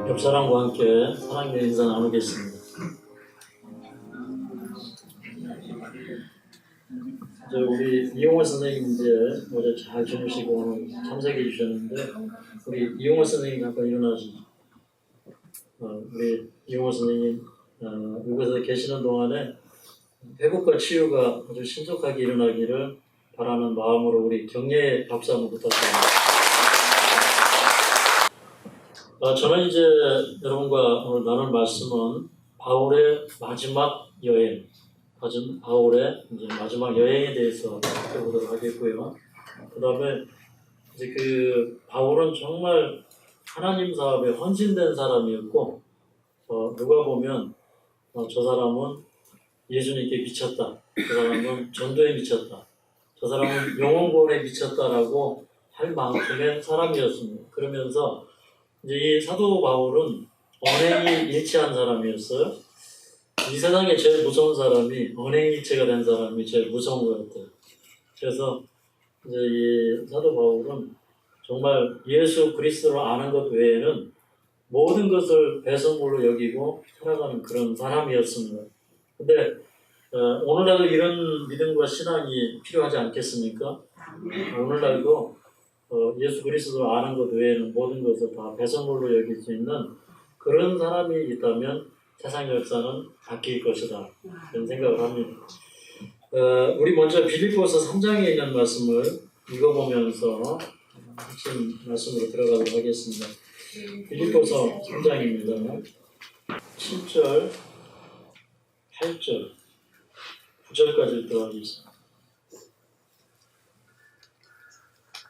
옆 사람과 함께 사랑의 인사 나누겠습니다. 이제 우리 이용호 선생님 이제 어제 잘 주무시고 오늘 참석해 주셨는데 우리 이용호 선생님 잠깐 일어나시죠. 우리 이용호 선생님 이곳에 계시는 동안에 회복과 치유가 아주 신속하게 일어나기를 바라는 마음으로 우리 격려의 박수 한번 부탁드립니다. 저는 이제 여러분과 오늘 나눌 말씀은 바울의 마지막 여행, 바울의 이제 마지막 여행에 대해서 살펴보도록 하겠고요. 그 다음에 이제 그 바울은 정말 하나님 사업에 헌신된 사람이었고, 누가 보면 저 사람은 예수님께 미쳤다, 저 사람은 전도에 미쳤다, 저 사람은 영혼구원에 미쳤다라고 할 만큼의 사람이었습니다. 그러면서 이제 이 사도 바울은 언행이 일치한 사람이었어요. 이 세상에 제일 무서운 사람이 언행일치가 된 사람이 제일 무서운 것 같아요. 그래서 이제 이 사도 바울은 정말 예수 그리스도를 아는 것 외에는 모든 것을 배설물로 여기고 살아가는 그런 사람이었습니다. 근데 오늘날도 이런 믿음과 신앙이 필요하지 않겠습니까? 오늘날도 예수 그리스도를 아는 것 외에는 모든 것을 다 배설물로 여길 수 있는 그런 사람이 있다면 세상 역사는 바뀔 것이다, 그런 생각을 합니다. 우리 먼저 빌립보서 3장에 있는 말씀을 읽어보면서 핵심 말씀으로 들어가도록 하겠습니다. 빌립보서 3장입니다. 7절, 8절, 9절까지 들어가겠습니다.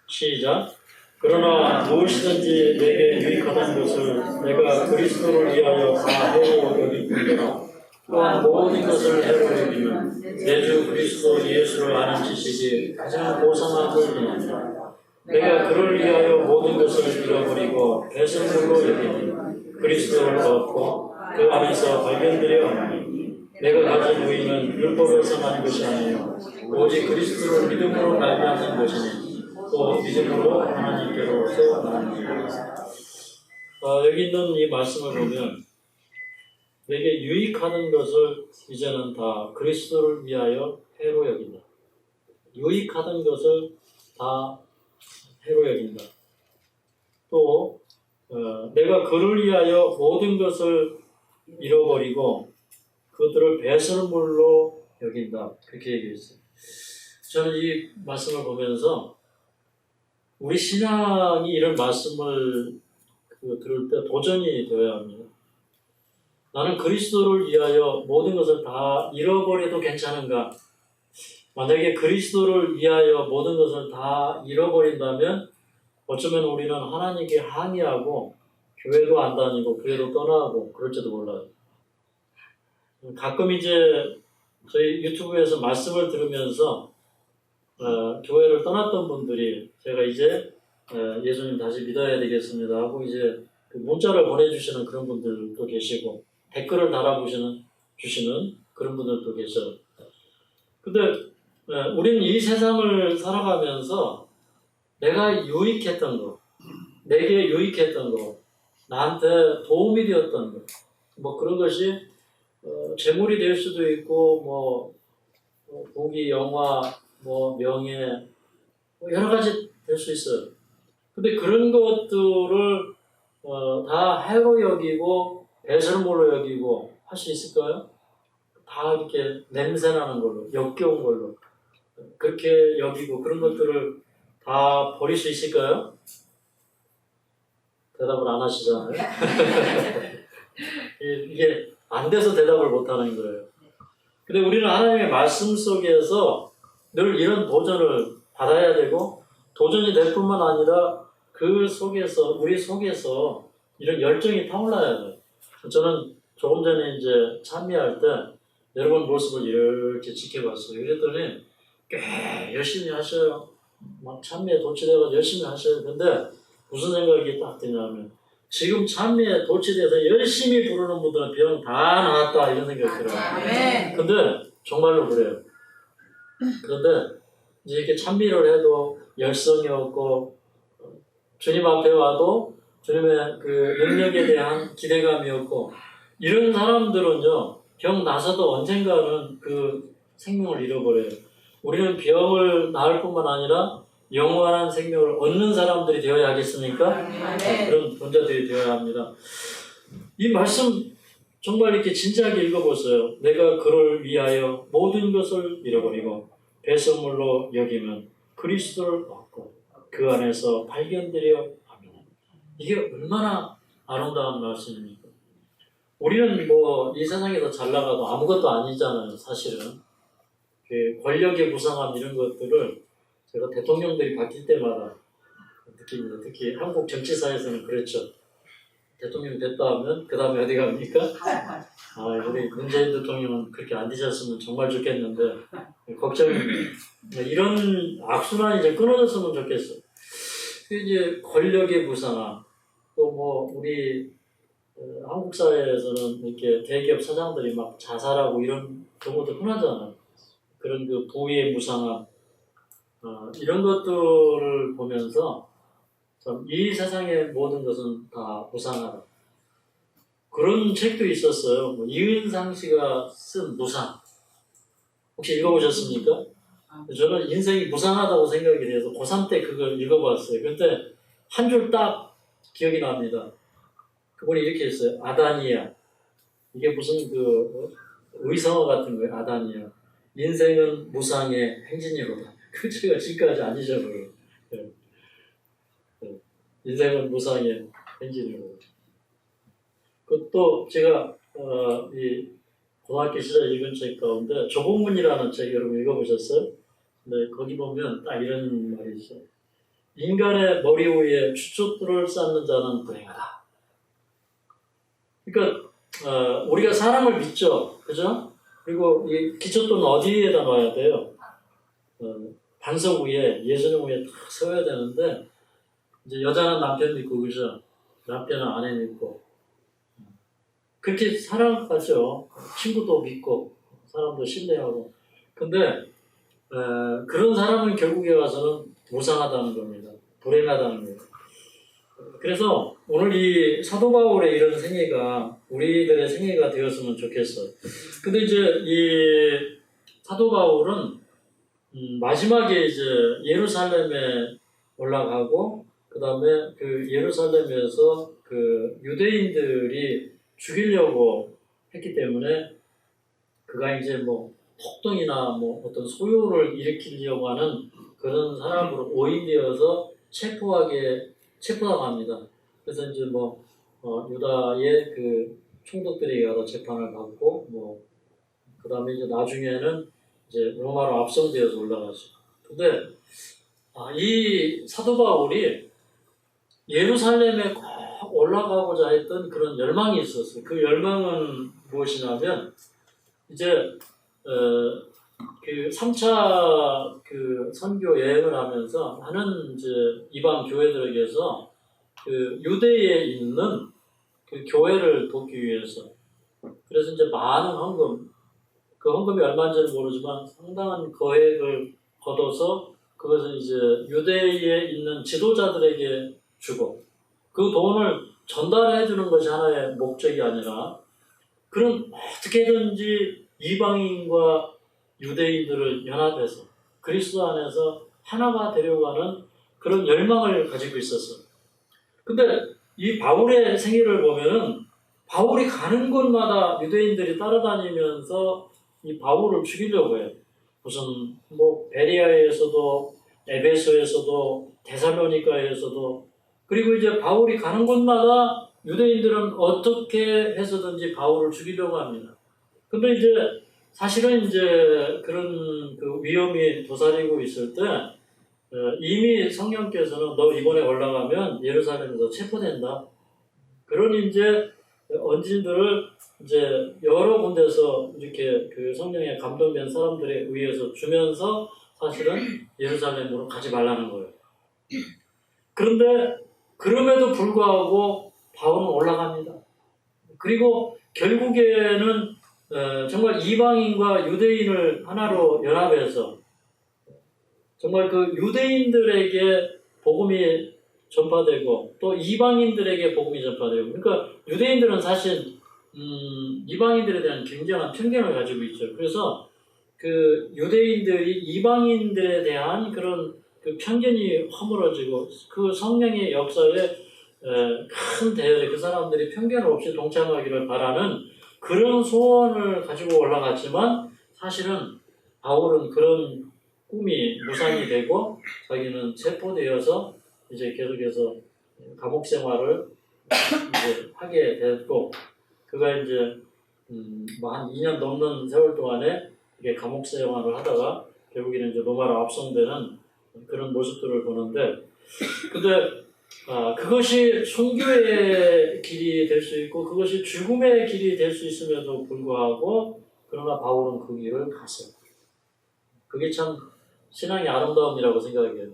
시작. 그러나 무엇이든지 내게 유익하다는 것을 내가 그리스도를 위하여 다 해로 여길 뿐더러 또한 모든 것을 해로 여기면 내 주 그리스도 예수를 아는 지식이 가장 고상함을 인하여 내가 그를 위하여 모든 것을 잃어버리고 배설물로 여기니 그리스도를 얻고 그 안에서 발견되려 하니 내가 가진 의의는 율법에서 난 것이 아니요 오직 그리스도를 믿음으로 말미암는 것이니 또 믿음으로 하나님께로 세워나가는 것입니다. 여기 있는 이 말씀을 보면 내게 유익하는 것을 이제는 다 그리스도를 위하여 해로 여긴다. 유익하던 것을 다 해로 여긴다. 또 내가 그를 위하여 모든 것을 잃어버리고 그들을 배설물로 여긴다. 그렇게 얘기했어요. 저는 이 말씀을 보면서 우리 신앙이 이런 말씀을 들을 때 도전이 되어야 합니다. 나는 그리스도를 위하여 모든 것을 다 잃어버려도 괜찮은가? 만약에 그리스도를 위하여 모든 것을 다 잃어버린다면 어쩌면 우리는 하나님께 항의하고 교회도 안 다니고 교회도 떠나고 그럴지도 몰라요. 가끔 이제 저희 유튜브에서 말씀을 들으면서 교회를 떠났던 분들이 제가 이제 예수님 다시 믿어야 되겠습니다 하고 이제 그 문자를 보내주시는 그런 분들도 계시고 댓글을 주시는 그런 분들도 계셔요. 근데 우리는 이 세상을 살아가면서 내가 유익했던 거, 내게 유익했던 거, 나한테 도움이 되었던 거, 뭐 그런 것이 재물이 될 수도 있고 뭐 고기, 영화, 뭐 명예, 뭐 여러 가지 될 수 있어요. 근데 그런 것들을 다 해로 여기고 배설물로 여기고 할 수 있을까요? 다 이렇게 냄새나는 걸로, 역겨운 걸로 그렇게 여기고 그런 것들을 다 버릴 수 있을까요? 대답을 안 하시잖아요. 이게 안 돼서 대답을 못 하는 거예요. 근데 우리는 하나님의 말씀 속에서 늘 이런 도전을 받아야 되고 도전이 될 뿐만 아니라 그 속에서 우리 속에서 이런 열정이 타올라야 돼요. 저는 조금 전에 이제 찬미할 때 여러분 모습을 이렇게 지켜봤어요. 그랬더니 꽤 열심히 하셔요. 막 찬미에 도취되고 열심히 하셔요. 근데 무슨 생각이 딱 드냐면 지금 찬미에 도취돼서 열심히 부르는 분들은 병 다 나았다 이런 생각이 들어요. 근데 정말로 그래요. 그런데 이제 이렇게 찬미를 해도 열성이 없고 주님 앞에 와도 주님의 그 능력에 대한 기대감이었고, 이런 사람들은요, 병 나서도 언젠가는 그 생명을 잃어버려요. 우리는 병을 나을 뿐만 아니라 영원한 생명을 얻는 사람들이 되어야 하겠습니까? 그런 본자들이 되어야 합니다. 이 말씀 정말 이렇게 진지하게 읽어보세요. 내가 그를 위하여 모든 것을 잃어버리고 배설물로 여기면 그리스도를 얻고 그 안에서 발견되려 합니다. 이게 얼마나 아름다운 말씀입니까? 우리는 뭐 이 세상에서 잘 나가도 아무것도 아니잖아요. 사실은 그 권력의 무상함 이런 것들을 제가 대통령들이 바뀔 때마다 느낍니다. 특히 한국 정치사에서는 그렇죠. 대통령 됐다 하면 그 다음에 어디 갑니까? 우리 문재인 대통령은 그렇게 안 되셨으면 정말 좋겠는데 걱정입니다. 이런 악순환이 이제 끊어졌으면 좋겠어요. 이제 권력의 무상함, 또 뭐 우리 한국 사회에서는 이렇게 대기업 사장들이 막 자살하고 이런 경우도 흔하잖아요. 그런 그 부의 무상함, 이런 것들을 보면서 참 이 세상의 모든 것은 다 무상하다. 그런 책도 있었어요. 뭐 이은상 씨가 쓴 무상. 혹시 읽어보셨습니까? 저는 인생이 무상하다고 생각이 돼서 고3 때 그걸 읽어봤어요. 그때 한 줄 딱 기억이 납니다. 그분이 이렇게 했어요. 아다니아. 이게 무슨 그 의성어 같은 거예요. 아다니아. 인생은 무상의 행진이로다. 그 제가 지금까지 안 잊어버려요. 인생은 무상의 행진이로다. 그것도 제가 이 고등학교 시절 읽은 책 가운데 조복문이라는 책 여러분 읽어보셨어요? 네, 거기 보면 딱 이런 말이 있어요. 인간의 머리 위에 추초들을 쌓는 자는 불행하다. 그러니까 우리가 사람을 믿죠, 그죠? 그리고 이 기초돌은 어디에다 놔야 돼요? 반석 위에, 예수님 위에 딱 세워야 되는데 이제 여자는 남편 믿고, 그죠? 남편은 아내 믿고 그렇게 살아가죠. 친구도 믿고 사람도 신뢰하고. 근데 그런 사람은 결국에 와서는 무상하다는 겁니다. 불행하다는 거예요. 그래서 오늘 이 사도 바울의 이런 생애가 우리들의 생애가 되었으면 좋겠어요. 근데 이제 이 사도 바울은 마지막에 이제 예루살렘에 올라가고 그 다음에 그 예루살렘에서 그 유대인들이 죽이려고 했기 때문에 그가 이제 뭐 폭동이나 뭐 어떤 소요를 일으키려고 하는 그런 사람으로 오인되어서 체포당합니다. 그래서 이제 뭐 유다의 그 총독들에게 가서 재판을 받고 뭐 그 다음에 이제 나중에는 이제 로마로 압송되어서 올라가죠. 근데 이 사도 바울이 예루살렘에 꼭 올라가고자 했던 그런 열망이 있었어요. 그 열망은 무엇이냐면 이제 그 3차 그 선교 여행을 하면서 많은 이제 이방 교회들에게서 그 유대에 있는 그 교회를 돕기 위해서 그래서 이제 많은 헌금, 그 헌금이 얼마인지는 모르지만 상당한 거액을 걷어서 그것을 이제 유대에 있는 지도자들에게 주고 그 돈을 전달해 주는 것이 하나의 목적이 아니라 그런 어떻게든지 이방인과 유대인들을 연합해서 그리스도 안에서 하나가 되려고 하는 그런 열망을 가지고 있었어요. 근데 이 바울의 생애를 보면은 바울이 가는 곳마다 유대인들이 따라다니면서 이 바울을 죽이려고 해요. 무슨 뭐 베리아에서도 에베소에서도 데살로니가에서도 그리고 이제 바울이 가는 곳마다 유대인들은 어떻게 해서든지 바울을 죽이려고 합니다. 근데 이제 사실은 이제 그런 그 위험이 도사리고 있을 때 이미 성령께서는 너 이번에 올라가면 예루살렘에서 체포된다. 그런 이제 언질들을 이제 여러 군데서 이렇게 그 성령에 감동된 사람들에 의해서 주면서 사실은 예루살렘으로 가지 말라는 거예요. 그런데 그럼에도 불구하고 바울은 올라갑니다. 그리고 결국에는 정말 이방인과 유대인을 하나로 연합해서 정말 그 유대인들에게 복음이 전파되고 또 이방인들에게 복음이 전파되고 그러니까 유대인들은 사실 이방인들에 대한 굉장한 편견을 가지고 있죠. 그래서 그 유대인들이 이방인들에 대한 그런 그 편견이 허물어지고 그 성령의 역사에 큰 대열에 그 사람들이 편견 없이 동참하기를 바라는 그런 소원을 가지고 올라갔지만 사실은 바울은 그런 꿈이 무산이 되고 자기는 체포되어서 이제 계속해서 감옥 생활을 이제 하게 됐고 그가 이제 뭐 한 2년 넘는 세월 동안에 이게 감옥 생활을 하다가 결국에는 이제 로마로 압송되는 그런 모습들을 보는데 근데 그것이 순교의 길이 될 수 있고 그것이 죽음의 길이 될 수 있음에도 불구하고 그러나 바울은 그 길을 갔어요. 그게 참 신앙의 아름다움이라고 생각해요.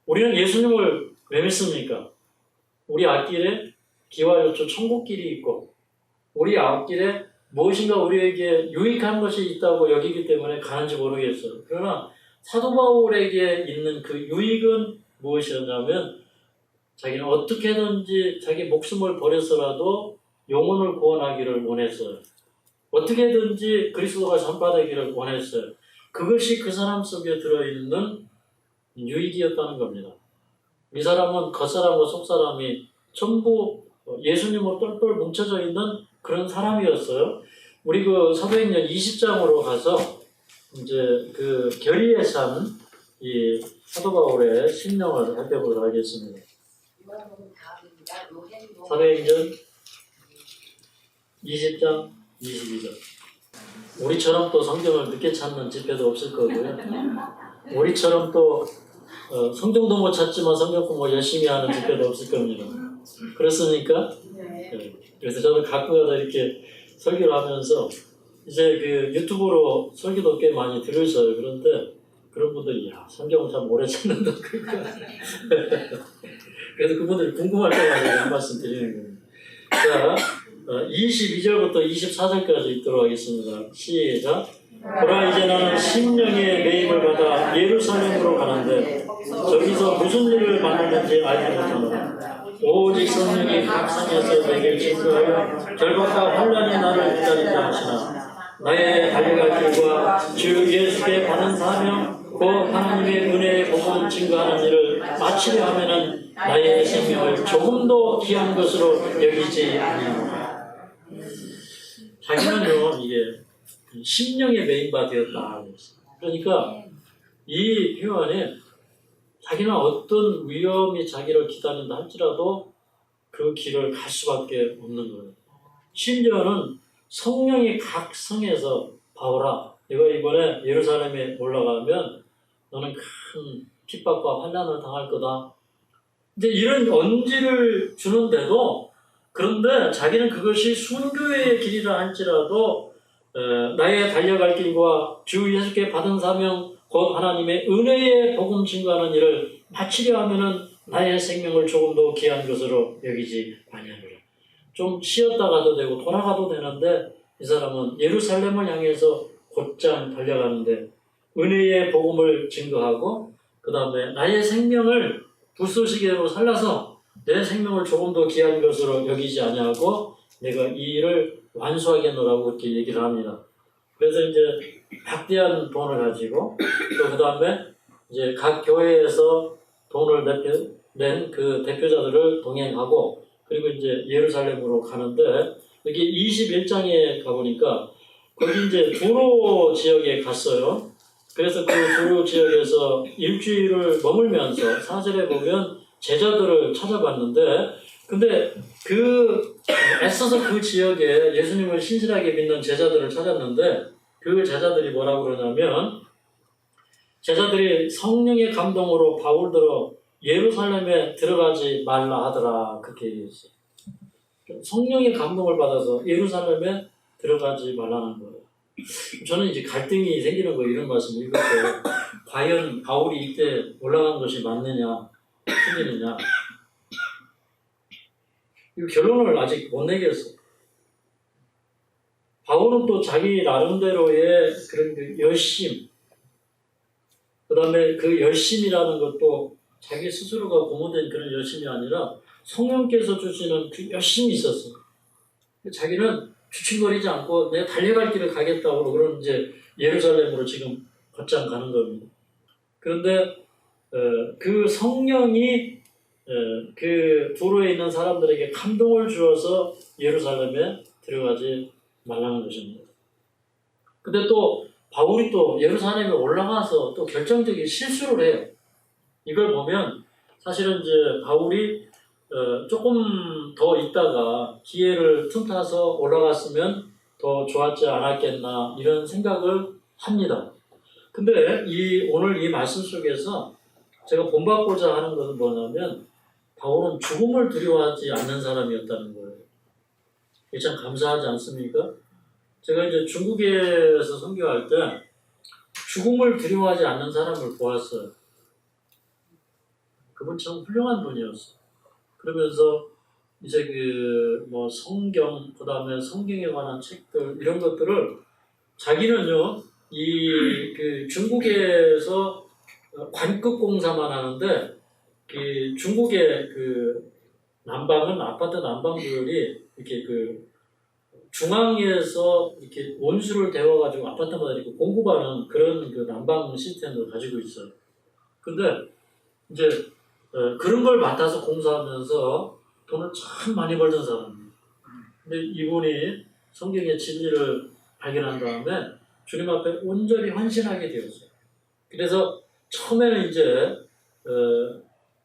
우리는 예수님을 왜 믿습니까? 우리 앞길에 기와 요초 천국길이 있고 우리 앞길에 무엇인가 우리에게 유익한 것이 있다고 여기기 때문에 가는지 모르겠어요. 그러나 사도 바울에게 있는 그 유익은 무엇이었냐면 자기는 어떻게든지 자기 목숨을 버려서라도 영혼을 구원하기를 원했어요. 어떻게든지 그리스도가 전파되기를 원했어요. 그것이 그 사람 속에 들어있는 유익이었다는 겁니다. 이 사람은 겉사람과 속사람이 전부 예수님으로 똘똘 뭉쳐져 있는 그런 사람이었어요. 우리 그 사도행전 20장으로 가서 이제 그 결의에 찬 이 사도 바울의 심령을 살펴보도록 하겠습니다. 사도행전 20장 22절. 우리처럼 또 성경을 늦게 찾는 집회도 없을 거고요. 우리처럼 또 성경도 못 찾지만 성경 공부 열심히 하는 집회도 없을 겁니다. 그렇습니까? 네. 그래서 저는 가끔가다 이렇게 설교를 하면서 이제 그 유튜브로 설교도 꽤 많이 들으셔요. 그런데 그런 분들이 성경을 참 오래 찾는다 그럴까. 그래서 그분들이 궁금할 때마다 한 말씀 드리는 겁니다. 자, 22절부터 24절까지 읽도록 하겠습니다. 시작. 보라 이제 나는 심령의 매임을 받아 예루살렘으로 가는데 저기서 무슨 일을 만나는지 알지 못하노라. 오직 성령이 각 성에서 내게 증거하여 결박과 환난이 나를 기다린다 하시나 나의 달려갈 길과 주 예수께 받은 사명 곧 하나님의 은혜의 복음을 증거하는 일을 마치려 하면은 나의 생명을 조금도 귀한 것으로 여기지 아니하노라. 자기는요 이게 심령의 메인바 되었다. 그러니까 이 표현에 자기는 어떤 위험이 자기를 기다린다 할지라도 그 길을 갈 수밖에 없는 거예요. 심지어는 성령이 각 성에서 바울아, 내가 이번에 예루살렘에 올라가면 너는 큰 핍박과 환난을 당할 거다. 이제 이런 언지를 주는데도 그런데 자기는 그것이 순교의 길이라 할지라도 나의 달려갈 길과 주 예수께 받은 사명 곧 하나님의 은혜의 복음 증거하는 일을 마치려 하면은 나의 생명을 조금 더 귀한 것으로 여기지 아니하노라. 좀 쉬었다 가도 되고 돌아가도 되는데 이 사람은 예루살렘을 향해서 곧장 달려가는데 은혜의 복음을 증거하고 그 다음에 나의 생명을 불쏘시개로 살라서 내 생명을 조금 더 귀한 것으로 여기지 아니하고 내가 이 일을 완수하겠노라고 그렇게 얘기를 합니다. 그래서 이제 막대한 돈을 가지고 또 그 다음에 이제 각 교회에서 돈을 낸 그 대표자들을 동행하고 그리고 이제 예루살렘으로 가는데 여기 21장에 가보니까 거기 이제 두로 지역에 갔어요. 그래서 그 두로 지역에서 일주일을 머물면서 4절에 보면 제자들을 찾아봤는데 근데 애써서 그 지역에 예수님을 신실하게 믿는 제자들을 찾았는데 그 제자들이 뭐라고 그러냐면 제자들이 성령의 감동으로 바울들어 예루살렘에 들어가지 말라 하더라 그렇게 얘기했어요. 성령의 감동을 받아서 예루살렘에 들어가지 말라는 거예요. 저는 이제 갈등이 생기는 거 이런 말씀 읽을 때 과연 바울이 이때 올라간 것이 맞느냐 틀리느냐 이 결론을 아직 못 내겠어요. 바울은 또 자기 나름대로의 그런 그 열심 그 다음에 그 열심이라는 것도 자기 스스로가 고무된 그런 열심이 아니라 성령께서 주시는 그 열심이 있었어. 자기는 주춤거리지 않고 내가 달려갈 길을 가겠다고 그런 이제 예루살렘으로 지금 곧장 가는 겁니다. 그런데 그 성령이 그 도로에 있는 사람들에게 감동을 주어서 예루살렘에 들어가지 말라는 것입니다. 근데 또 바울이 또 예루살렘에 올라가서 또 결정적인 실수를 해요. 이걸 보면 사실은 이제 바울이 조금 더 있다가 기회를 틈타서 올라갔으면 더 좋았지 않았겠나 이런 생각을 합니다. 근데 오늘 이 말씀 속에서 제가 본받고자 하는 것은 뭐냐면 바울은 죽음을 두려워하지 않는 사람이었다는 거예요. 이게 참 감사하지 않습니까? 제가 이제 중국에서 선교할 때 죽음을 두려워하지 않는 사람을 보았어요. 그분 참 훌륭한 분이었어요. 그러면서 이제 뭐 성경, 그 다음에 성경에 관한 책들, 이런 것들을 자기는요, 그 중국에서 관급 공사만 하는데, 그 중국의 그 난방은 아파트 난방들이 이렇게 그 중앙에서 이렇게 온수를 데워가지고 아파트마다 이렇게 공급하는 그런 그 난방 시스템을 가지고 있어요. 근데 이제 그런 걸 맡아서 공사하면서 돈을 참 많이 벌던 사람이에요. 근데 이분이 성경의 진리를 발견한 다음에 주님 앞에 온전히 헌신하게 되었어요. 그래서 처음에는 이제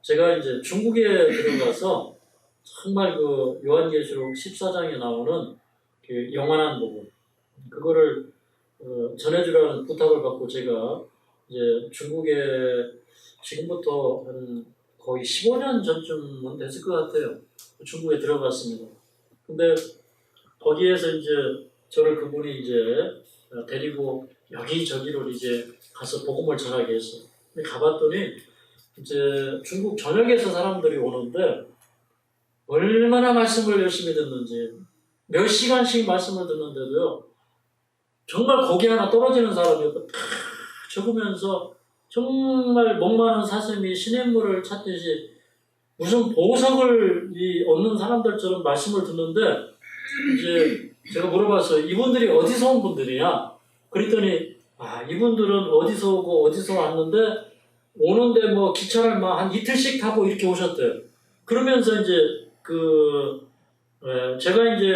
제가 이제 중국에 들어가서 정말 그 요한계시록 14장에 나오는 그 영원한 복음 그거를 전해주라는 부탁을 받고 제가 이제 중국에 지금부터 한 거의 15년 전쯤은 됐을 것 같아요. 중국에 들어갔습니다. 근데 거기에서 이제 저를 그분이 이제 데리고 여기저기로 이제 가서 복음을 전하게 했어요. 근데 가봤더니 이제 중국 전역에서 사람들이 오는데 얼마나 말씀을 열심히 듣는지 몇 시간씩 말씀을 듣는데도요 정말 고개 하나 떨어지는 사람이었고 다 적으면서 정말 목마른 사슴이 시냇물을 찾듯이 무슨 보석을 얻는 사람들처럼 말씀을 듣는데 이제 제가 물어봤어요. 이분들이 어디서 온 분들이냐? 그랬더니 이분들은 어디서 오고 어디서 왔는데 오는데 뭐 기차를 막 한 이틀씩 타고 이렇게 오셨대요. 그러면서 이제 제가 이제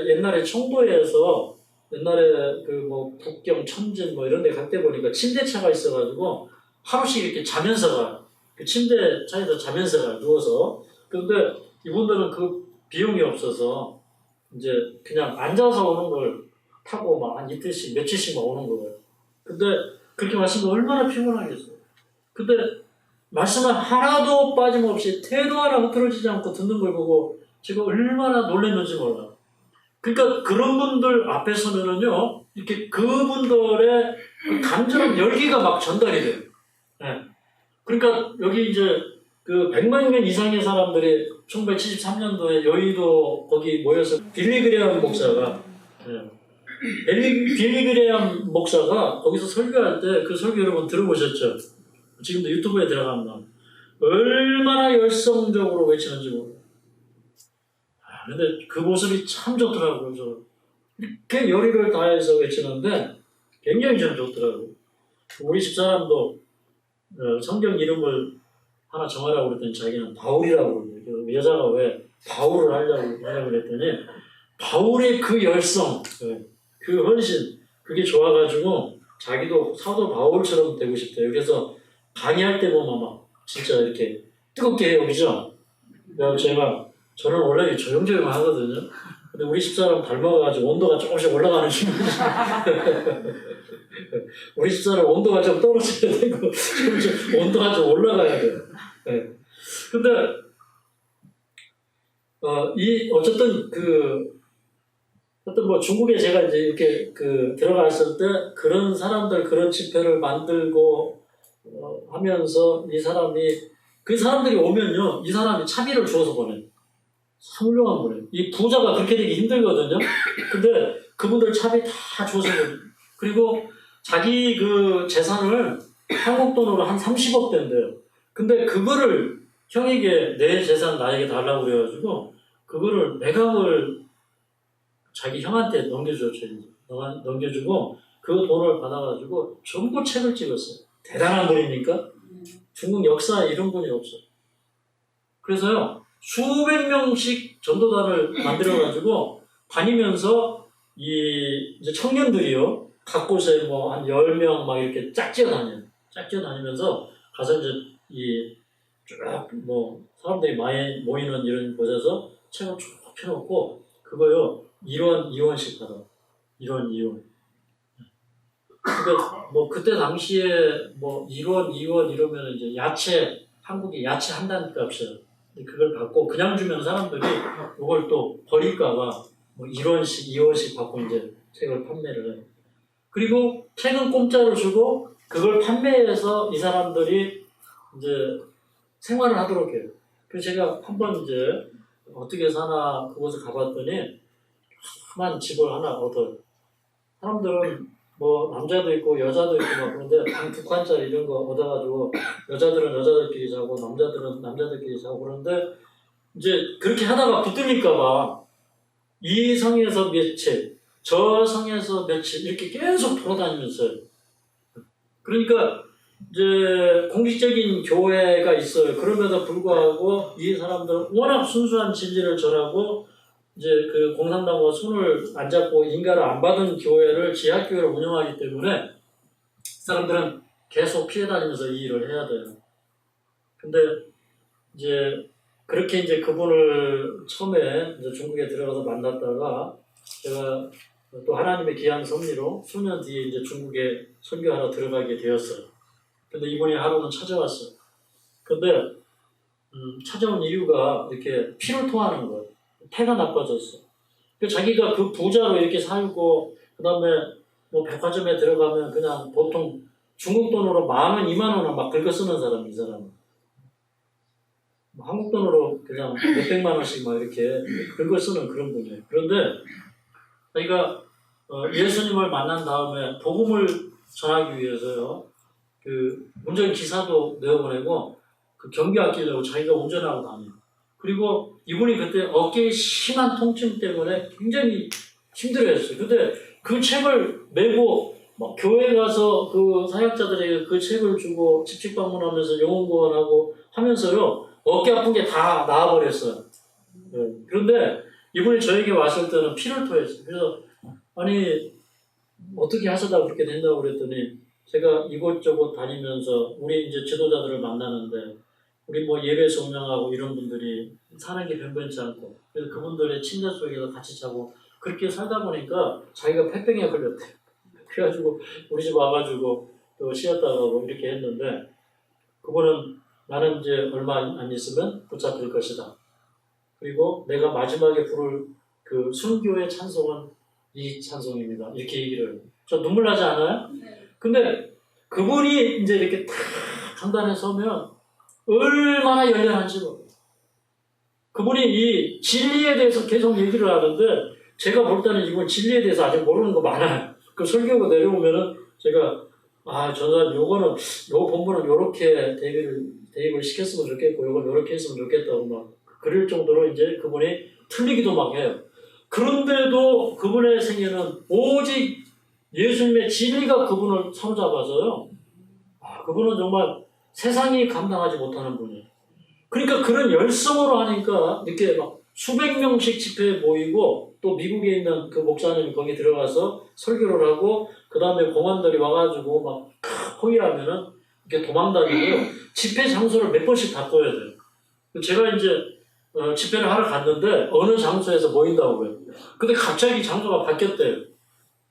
옛날에 청도에서 옛날에 그 뭐 북경 천진 뭐 이런 데 갈 때 보니까 침대차가 있어가지고 하루씩 이렇게 자면서 가요. 그 침대차에서 자면서 가요. 누워서. 그런데 이분들은 그 비용이 없어서 이제 그냥 앉아서 오는 걸 타고 막 한 이틀씩 며칠씩만 오는 거예요. 근데 그렇게 말씀을 얼마나 피곤하겠어요. 근데 말씀을 하나도 빠짐없이 태도 하나 흐트러지지 않고 듣는 걸 보고 제가 얼마나 놀랐는지 몰라요. 그러니까 그런 분들 앞에서는요, 이렇게 그분들의 그 간절한 열기가 막 전달이 돼요. 네. 그러니까 여기 이제 그 100만 명 이상의 사람들이 1973년도에 여의도 거기 모여서 빌리 그레엄 목사가 빌리 그레엄 목사가 거기서 설교할 때 그 설교 여러분 들어보셨죠? 지금도 유튜브에 들어가면 얼마나 열성적으로 외치는지 모르겠어요. 근데 그 모습이 참 좋더라고요. 저 이렇게 열의를 다해서 외치는데 굉장히 좀 좋더라고요. 우리 집사람도 성경 이름을 하나 정하라고 그랬더니 자기는 바울이라고 그러고 여자가 왜 바울을 하려고 그랬더니 바울의 그 열성, 그 헌신 그게 좋아가지고 자기도 사도 바울처럼 되고 싶대요. 그래서 강의할 때 보면 막 진짜 이렇게 뜨겁게 해요. 그죠? 저는 원래 조용조용 하거든요. 근데 우리 집사람 닮아가지고 온도가 조금씩 올라가는 중이에요. 우리 집사람 온도가 좀 떨어져야 되고, 온도가 좀 올라가야 돼요. 네. 근데, 어쨌든 뭐 중국에 제가 이제 이렇게 들어갔을 때 그런 사람들, 그런 집회를 만들고, 하면서 그 사람들이 오면요, 이 사람이 차비를 주어서 보내요. 훌륭한 분이에요. 이 부자가 그렇게 되기 힘들거든요. 근데 그분들 차비 다 줘서 그리고 자기 그 재산을 한국 돈으로 한 30억 된대요. 근데 그거를 형에게 내 재산 나에게 달라고 그래가지고 그거를 매각을 자기 형한테 넘겨줬죠. 넘겨주고 그 돈을 받아가지고 전부 책을 찍었어요. 대단한 분이니까 중국 역사에 이런 분이 없어. 그래서요 수백 명씩 전도단을 만들어가지고 다니면서 이제 청년들이요 각 곳에 뭐 한 10명 막 이렇게 짝지어 다녀요. 짝지어 다니면서 가서 이제 이 쭉 뭐 사람들이 많이 모이는 이런 곳에서 책을 쭉 펴놓고 그거요 1원 2원씩 받아. 1원 2원. 그러니까 뭐 그때 당시에 뭐 1원 2원 이러면 이제 야채 한국이 야채 한 단 값이에요. 그걸 받고 그냥 주면 사람들이 그걸 또 버릴까봐 뭐 1원씩 2원씩 받고 이제 책을 판매를 해요. 그리고 책은 공짜로 주고 그걸 판매해서 이 사람들이 이제 생활을 하도록 해요. 그래서 제가 한번 이제 어떻게 사나 그곳에 가봤더니 한 집을 하나 얻어요. 사람들은 뭐 남자도 있고 여자도 있고 막 그런데 한 2칸짜리 이런 거 얻어가지고 여자들은 여자들끼리 자고 남자들은 남자들끼리 자고 그러는데 이제 그렇게 하다가 붙으니까봐 이 성에서 며칠 저 성에서 며칠 이렇게 계속 돌아다니면서요. 그러니까 이제 공식적인 교회가 있어요. 그럼에도 불구하고 이 사람들은 워낙 순수한 진리를 전하고 이제 그 공산당과 손을 안 잡고 인가를 안 받은 교회를 지하교회를 운영하기 때문에 사람들은 계속 피해 다니면서 이 일을 해야 돼요. 근데 이제 그렇게 이제 그분을 처음에 이제 중국에 들어가서 만났다가 제가 또 하나님의 귀한 섭리로 수년 뒤에 이제 중국에 선교하러 들어가게 되었어요. 근데 이분이 하루는 찾아왔어요. 근데 찾아온 이유가 이렇게 피를 토하는 거예요. 폐가 나빠졌어. 자기가 그 부자로 이렇게 살고 그다음에 뭐 백화점에 들어가면 그냥 보통 중국 돈으로 10,000원, 20,000원을 막 긁어 쓰는 사람 이 사람은. 한국 돈으로 그냥 몇백만 원씩 막 이렇게 긁어 쓰는 그런 분이에요. 그런데 자기가 예수님을 만난 다음에 복음을 전하기 위해서요. 그 운전 기사도 내어보내고 그 경비 아끼려고 자기가 운전하고 다녀요. 그리고 이분이 그때 어깨에 심한 통증 때문에 굉장히 힘들어했어요. 근데 그 책을 메고 막 교회 가서 그 사역자들에게 그 책을 주고 집집 방문하면서 영혼 구원하고 하면서요 어깨 아픈 게 다 나아버렸어요. 네. 그런데 이분이 저에게 왔을 때는 피를 토했어요. 그래서 아니 어떻게 하시다 그렇게 된다고 그랬더니 제가 이곳저곳 다니면서 우리 이제 지도자들을 만나는데 우리 뭐 예배에서 운영하고 이런 분들이 사는 게 변변치 않고 그래서 그분들의 침대 속에서 같이 자고 그렇게 살다 보니까 자기가 폐병에 걸렸대요. 그래가지고 우리 집 와가지고 또 쉬었다 가고 이렇게 했는데 그분은 나는 이제 얼마 안 있으면 붙잡힐 것이다. 그리고 내가 마지막에 부를 그 순교의 찬송은 이 찬송입니다. 이렇게 얘기를 해요. 저 눈물 나지 않아요? 근데 그분이 이제 이렇게 탁 강단에 서면 얼마나 열렬한지 모르겠어요. 그분이 이 진리에 대해서 계속 얘기를 하는데 제가 볼 때는 이분 진리에 대해서 아직 모르는 거 많아요. 그 설교가 내려오면은 제가 전사 요거는 요 본문은 요렇게 대입을 시켰으면 좋겠고 요건 요렇게 했으면 좋겠다고 막 그럴 정도로 이제 그분이 틀리기도 막 해요. 그런데도 그분의 생애는 오직 예수님의 진리가 그분을 사로잡아서요. 그분은 정말 세상이 감당하지 못하는 분이에요. 그러니까 그런 열성으로 하니까 이렇게 막 수백 명씩 집회에 모이고 또 미국에 있는 그 목사님이 거기 들어가서 설교를 하고 그 다음에 공안들이 와가지고 막 호위하면은 이렇게 도망다니고요. 집회 장소를 몇 번씩 바꿔야 돼요. 제가 이제 집회를 하러 갔는데 어느 장소에서 모인다고 해요. 근데 갑자기 장소가 바뀌었대요.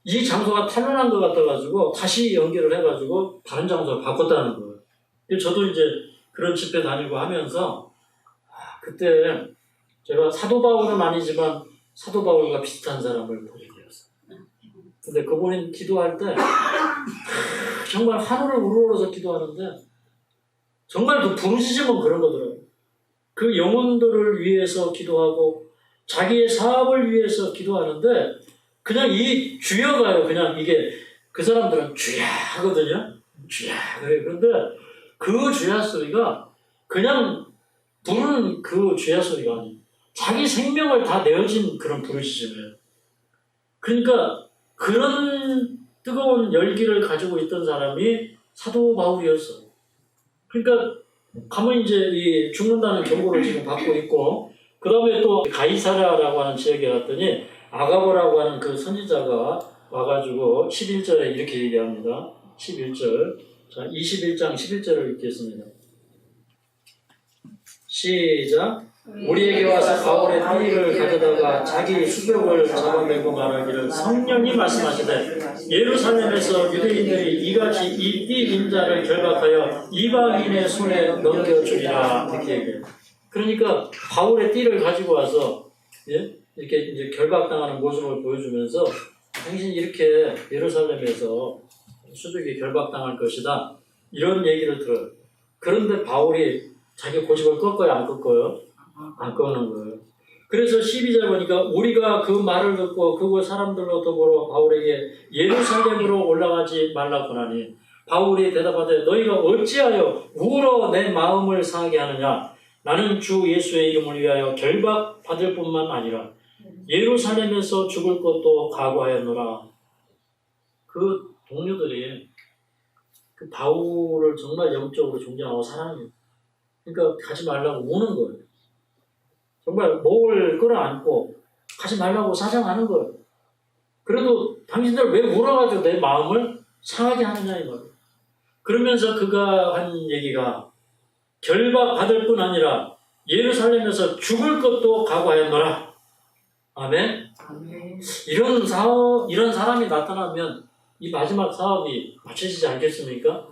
이 장소가 탄로난 것 같아가지고 다시 연결을 해가지고 다른 장소를 바꿨다는 거예요. 저도 이제 그런 집회 다니고 하면서 그때 제가 사도 바울은 아니지만 사도 바울과 비슷한 사람을 보게 되었어요. 근데 그분이 기도할 때 정말 하늘을 우러러서 기도하는데 정말 그 부르짖음은 그런 거더라고요. 그 영혼들을 위해서 기도하고 자기의 사업을 위해서 기도하는데 그냥 이 주여가요. 그냥 이게 그 사람들은 주야 하거든요. 주야 그래요. 그런데 그 주야 소리가 그냥 부르는 그 주야 소리가 아니에요. 자기 생명을 다 내어진 그런 부르짖음이에요. 그러니까 그런 뜨거운 열기를 가지고 있던 사람이 사도 바울이었어. 그러니까 가면 이제 이 죽는다는 경고를 지금 받고 있고, 그 다음에 또 가이사라라고 하는 지역에 갔더니 아가보라고 하는 그 선지자가 와가지고 11절에 이렇게 얘기합니다. 11절. 자, 21장 11절을 읽겠습니다. 시작. 우리에게 와서 바울의 띠를 가져다가 자기 수벽을 잡아내고 말하기를 성령이 말씀하시되 예루살렘에서 유대인들이 이같이 이 띠 인자를 결박하여 이방인의 손에 넘겨주리라 이렇게 얘기해요. 그러니까 바울의 띠를 가지고 와서 이렇게 이제 결박당하는 모습을 보여주면서 당신이 이렇게 예루살렘에서 수족이 결박당할 것이다 이런 얘기를 들어요. 그런데 바울이 자기 고집을 꺾어요, 안 꺾어요? 안 꺾는 거예요. 그래서 12절 보니까 우리가 그 말을 듣고 그곳 사람들로 더불어 바울에게 예루살렘으로 올라가지 말라고 하니 바울이 대답하되 너희가 어찌하여 울어 내 마음을 상하게 하느냐. 나는 주 예수의 이름을 위하여 결박받을 뿐만 아니라 예루살렘에서 죽을 것도 각오하였노라. 그 동료들이 그 바울을 정말 영적으로 존경하고 사랑해요. 그러니까 가지 말라고 우는 거예요. 정말 목을 끌어안고 가지 말라고 사정하는 거예요. 그래도 당신들 왜 울어가지고 내 마음을 상하게 하느냐 이 말이에요. 그러면서 그가 한 얘기가 결박받을 뿐 아니라 예루살렘에서 죽을 것도 각오하였노라. 아멘. 이런 사람이 나타나면 이 마지막 사업이 맞춰지지 않겠습니까?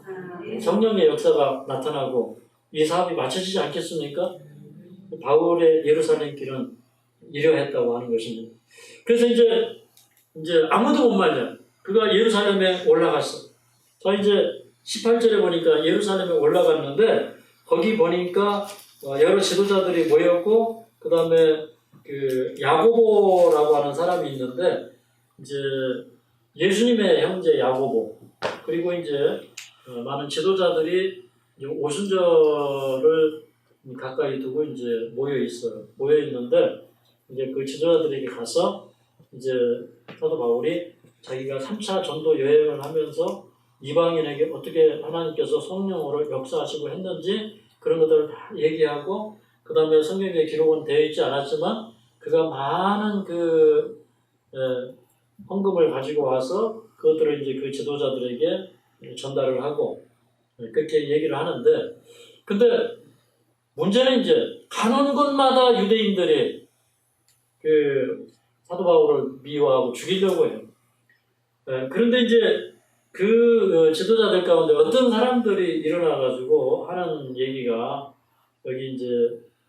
성령의 역사가 나타나고 이 사업이 맞춰지지 않겠습니까? 바울의 예루살렘 길은 이러했다고 하는 것입니다. 그래서 이제 아무도 못 말려. 그가 예루살렘에 올라갔어. 자, 이제 18절에 보니까 예루살렘에 올라갔는데 거기 보니까 여러 지도자들이 모였고 그 다음에 그 야고보라고 하는 사람이 있는데 이제 예수님의 형제 야고보 그리고 이제 많은 지도자들이 오순절을 가까이 두고 이제 모여 있어요. 모여 있는데 이제 그 지도자들에게 가서 이제 사도 바울이 자기가 3차 전도 여행을 하면서 이방인에게 어떻게 하나님께서 성령으로 역사하시고 했는지 그런 것들을 다 얘기하고 그 다음에 성경에 기록은 되어 있지 않았지만 그가 많은 그 헌금을 가지고 와서 그것들을 이제 그 지도자들에게 전달을 하고 그렇게 얘기를 하는데 근데 문제는 이제 가는 곳마다 유대인들이 그 사도 바울을 미워하고 죽이려고 해요. 그런데 이제 그 지도자들 가운데 어떤 사람들이 일어나가지고 하는 얘기가 여기 이제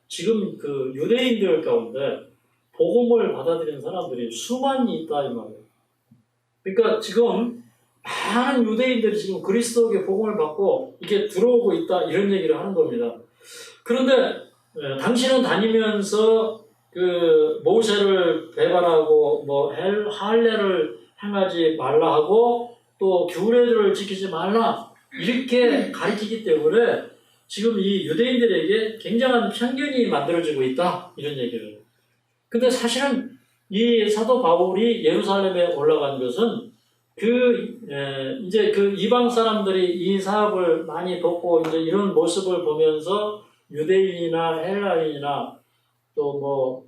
지금 그 유대인들 가운데 복음을 받아들이는 사람들이 수많이 있다 이 말이에요. 그러니까 지금 많은 유대인들이 지금 그리스도에게 복음을 받고 이게 들어오고 있다 이런 얘기를 하는 겁니다. 그런데 당신은 다니면서 그 모세를 배반하고 뭐 할례를 행하지 말라 하고 또 규례를 지키지 말라 이렇게 가르치기 때문에 지금 이 유대인들에게 굉장한 편견이 만들어지고 있다 이런 얘기를 해요. 근데 사실은 이 사도 바울이 예루살렘에 올라간 것은 이제 그 이방 사람들이 이 사업을 많이 돕고 이제 이런 모습을 보면서 유대인이나 헬라인이나 또 뭐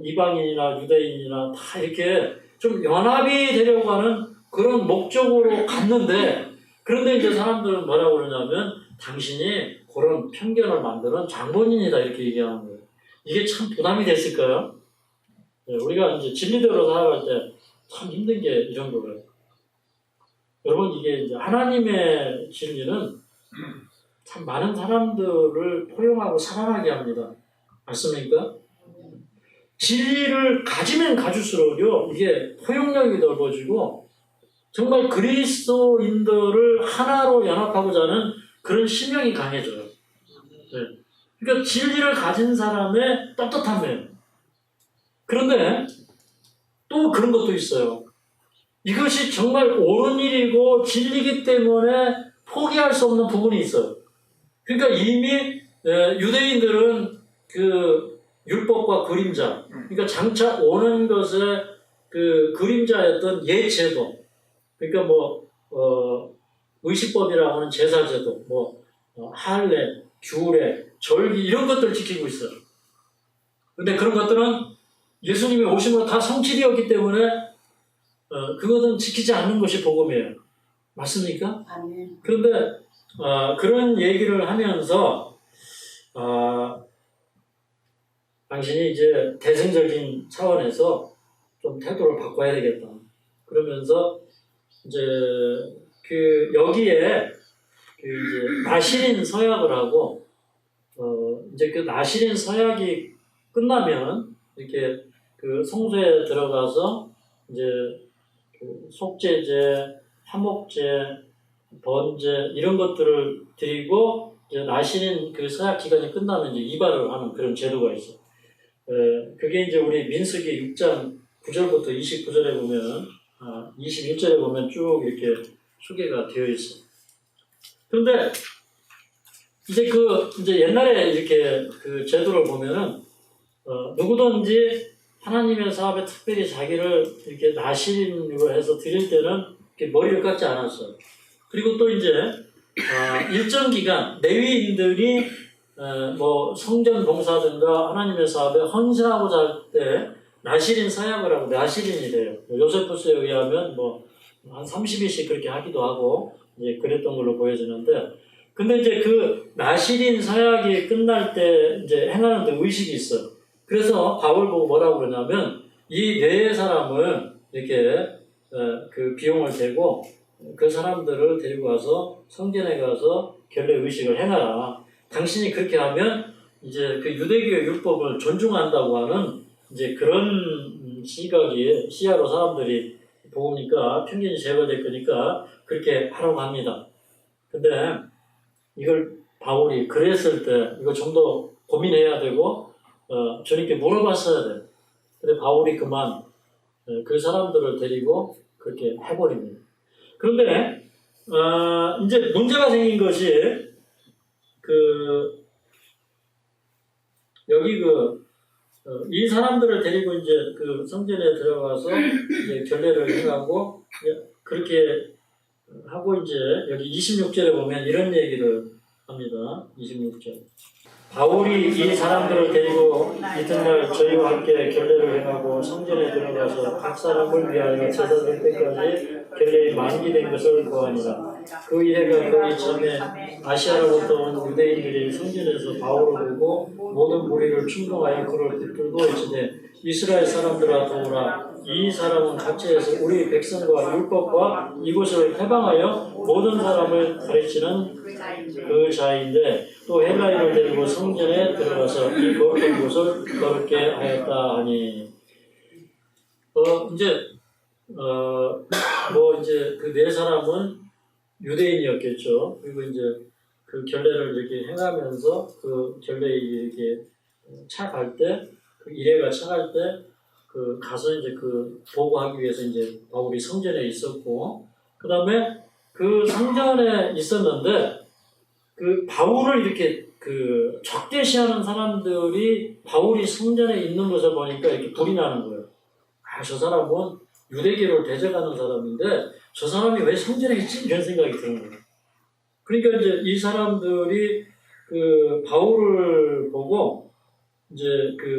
이방인이나 유대인이나 다 이렇게 좀 연합이 되려고 하는 그런 목적으로 갔는데 그런데 이제 사람들은 뭐라고 그러냐면 당신이 그런 편견을 만드는 장본인이다 이렇게 얘기하는 거예요. 이게 참 부담이 됐을까요? 우리가 이제 진리대로 살아갈 때 참 힘든 게 이런 거예요. 여러분 이게 이제 하나님의 진리는 참 많은 사람들을 포용하고 사랑하게 합니다. 맞습니까? 진리를 가지면 가질수록요 이게 포용력이 넓어지고 정말 그리스도인들을 하나로 연합하고자 하는 그런 심령이 강해져요. 그러니까 진리를 가진 사람의 떳떳함이에요. 그런데 또 그런 것도 있어요. 이것이 정말 옳은 일이고 진리이기 때문에 포기할 수 없는 부분이 있어요. 그러니까 이미 유대인들은 그 율법과 그림자, 그러니까 장차 오는 것의 그 그림자였던 예제도, 그러니까 의식법이라고 하는 제사제도, 할례, 규례, 절기 이런 것들을 지키고 있어요. 근데 그런 것들은 예수님이 오심으로 다 성취되었기 때문에 그것은 지키지 않는 것이 복음이에요. 맞습니까? 아멘. 그런데 그런 얘기를 하면서 당신이 이제 대승적인 차원에서 좀 태도를 바꿔야 되겠다. 그러면서 이제 여기에 이제 나실인 서약을 하고 이제 그 나실인 서약이 끝나면 이렇게 그 성소에 들어가서 이제 그 속죄제, 화목제, 번제 이런 것들을 드리고 이제 나실인 그 서약 기간이 끝나면 이제 이발을 하는 그런 제도가 있어요. 그게 이제 우리 민수기 6장 9절부터 29절에 보면 21절에 보면 쭉 이렇게 소개가 되어 있어요. 그런데 이제 옛날에 이렇게 그 제도를 보면은 누구든지 하나님의 사업에 특별히 자기를 이렇게 나실인으로 해서 드릴 때는 이렇게 머리를 깎지 않았어요. 그리고 또 이제 일정 기간 레위인들이 성전 봉사든가 하나님의 사업에 헌신하고자 할 때 나실인 서약을 하고 나실인이 돼요. 요세푸스에 의하면 한 30일씩 그렇게 하기도 하고 이제 그랬던 걸로 보여지는데, 근데 이제 그 나실인 서약이 끝날 때 이제 행하는 데 의식이 있어요. 그래서 바울 보고 뭐라고 그러냐면 이 네 사람을 이렇게 그 비용을 대고 그 사람들을 데리고 가서 성전에 가서 결례 의식을 행하라. 당신이 그렇게 하면 이제 그 유대교의 율법을 존중한다고 하는 이제 그런 시야로 사람들이 보니까 편견이 제거될 거니까 그렇게 하라고 합니다. 근데 이걸 바울이 그랬을 때 이거 좀 더 고민해야 되고 주님께 물어봤어야 돼. 근데 바울이 그만 그 사람들을 데리고 그렇게 해버립니다. 그런데 이제 문제가 생긴 것이 여기 이 사람들을 데리고 이제 그 성전에 들어가서 이제 결례를 행하고 그렇게 하고 이제 여기 26절에 보면 이런 얘기를 합니다. 26절. 바울이 이 사람들을 데리고 이튿날 저희와 함께 결례를 행하고 성전에 들어가서 각 사람을 위하여 제사 될 때까지 결례의 만기된 것을 보아니라. 그 이래가 거의 전에 아시아로부터 온 유대인들이 성전에서 바울을 보고 모든 무리를 충동하여 그를 붙들고 이르되 이스라엘 사람들아 도우라. 이 사람은 각지에서 우리 백성과 율법과 이곳을 해방하여 모든 사람을 가르치는 그 자인데 또 헬라인을 데리고 성전에 들어가서 이 거룩한 곳을 거룩게 하였다 하니 이제 그 네 사람은 유대인이었겠죠. 그리고 이제 그 결례를 이렇게 행하면서 그 결례에 이렇게 차갈 때, 그 이래가 차갈 때, 가서 이제 보고하기 위해서 이제 바울이 성전에 있었고, 그 다음에 그 성전에 있었는데, 그 바울을 이렇게 적대시하는 사람들이 바울이 성전에 있는 것을 보니까 이렇게 불이 나는 거예요. 저 사람은 유대교를 대적하는 사람인데, 저 사람이 왜 성전에 있지? 이런 생각이 드는 거예요. 그러니까 이제 이 사람들이 바울을 보고 이제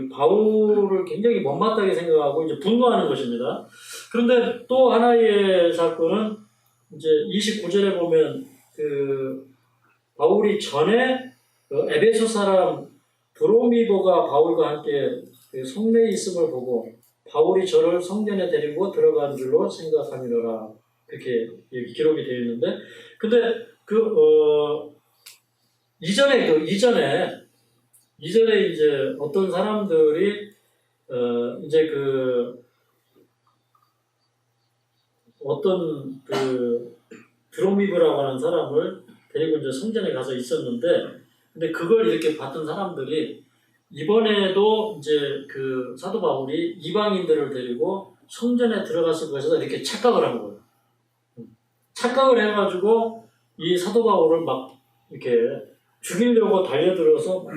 바울을 굉장히 못마땅하게 생각하고 이제 분노하는 것입니다. 그런데 또 하나의 사건은 이제 29절에 보면 바울이 전에 에베소 사람 드로미보가 바울과 함께 성내에 있음을 보고 바울이 저를 성전에 데리고 들어간 줄로 생각하미로라. 그렇게 기록이 되어 있는데, 근데 이전에 이제 어떤 사람들이 이제 어떤 드로미브라고 하는 사람을 데리고 이제 성전에 가서 있었는데, 근데 그걸 이렇게 봤던 사람들이 이번에도 이제 사도 바울이 이방인들을 데리고 성전에 들어갔을 것이다 이렇게 착각을 한 거예요. 착각을 해가지고 이 사도 바울을 막 이렇게 죽이려고 달려들어서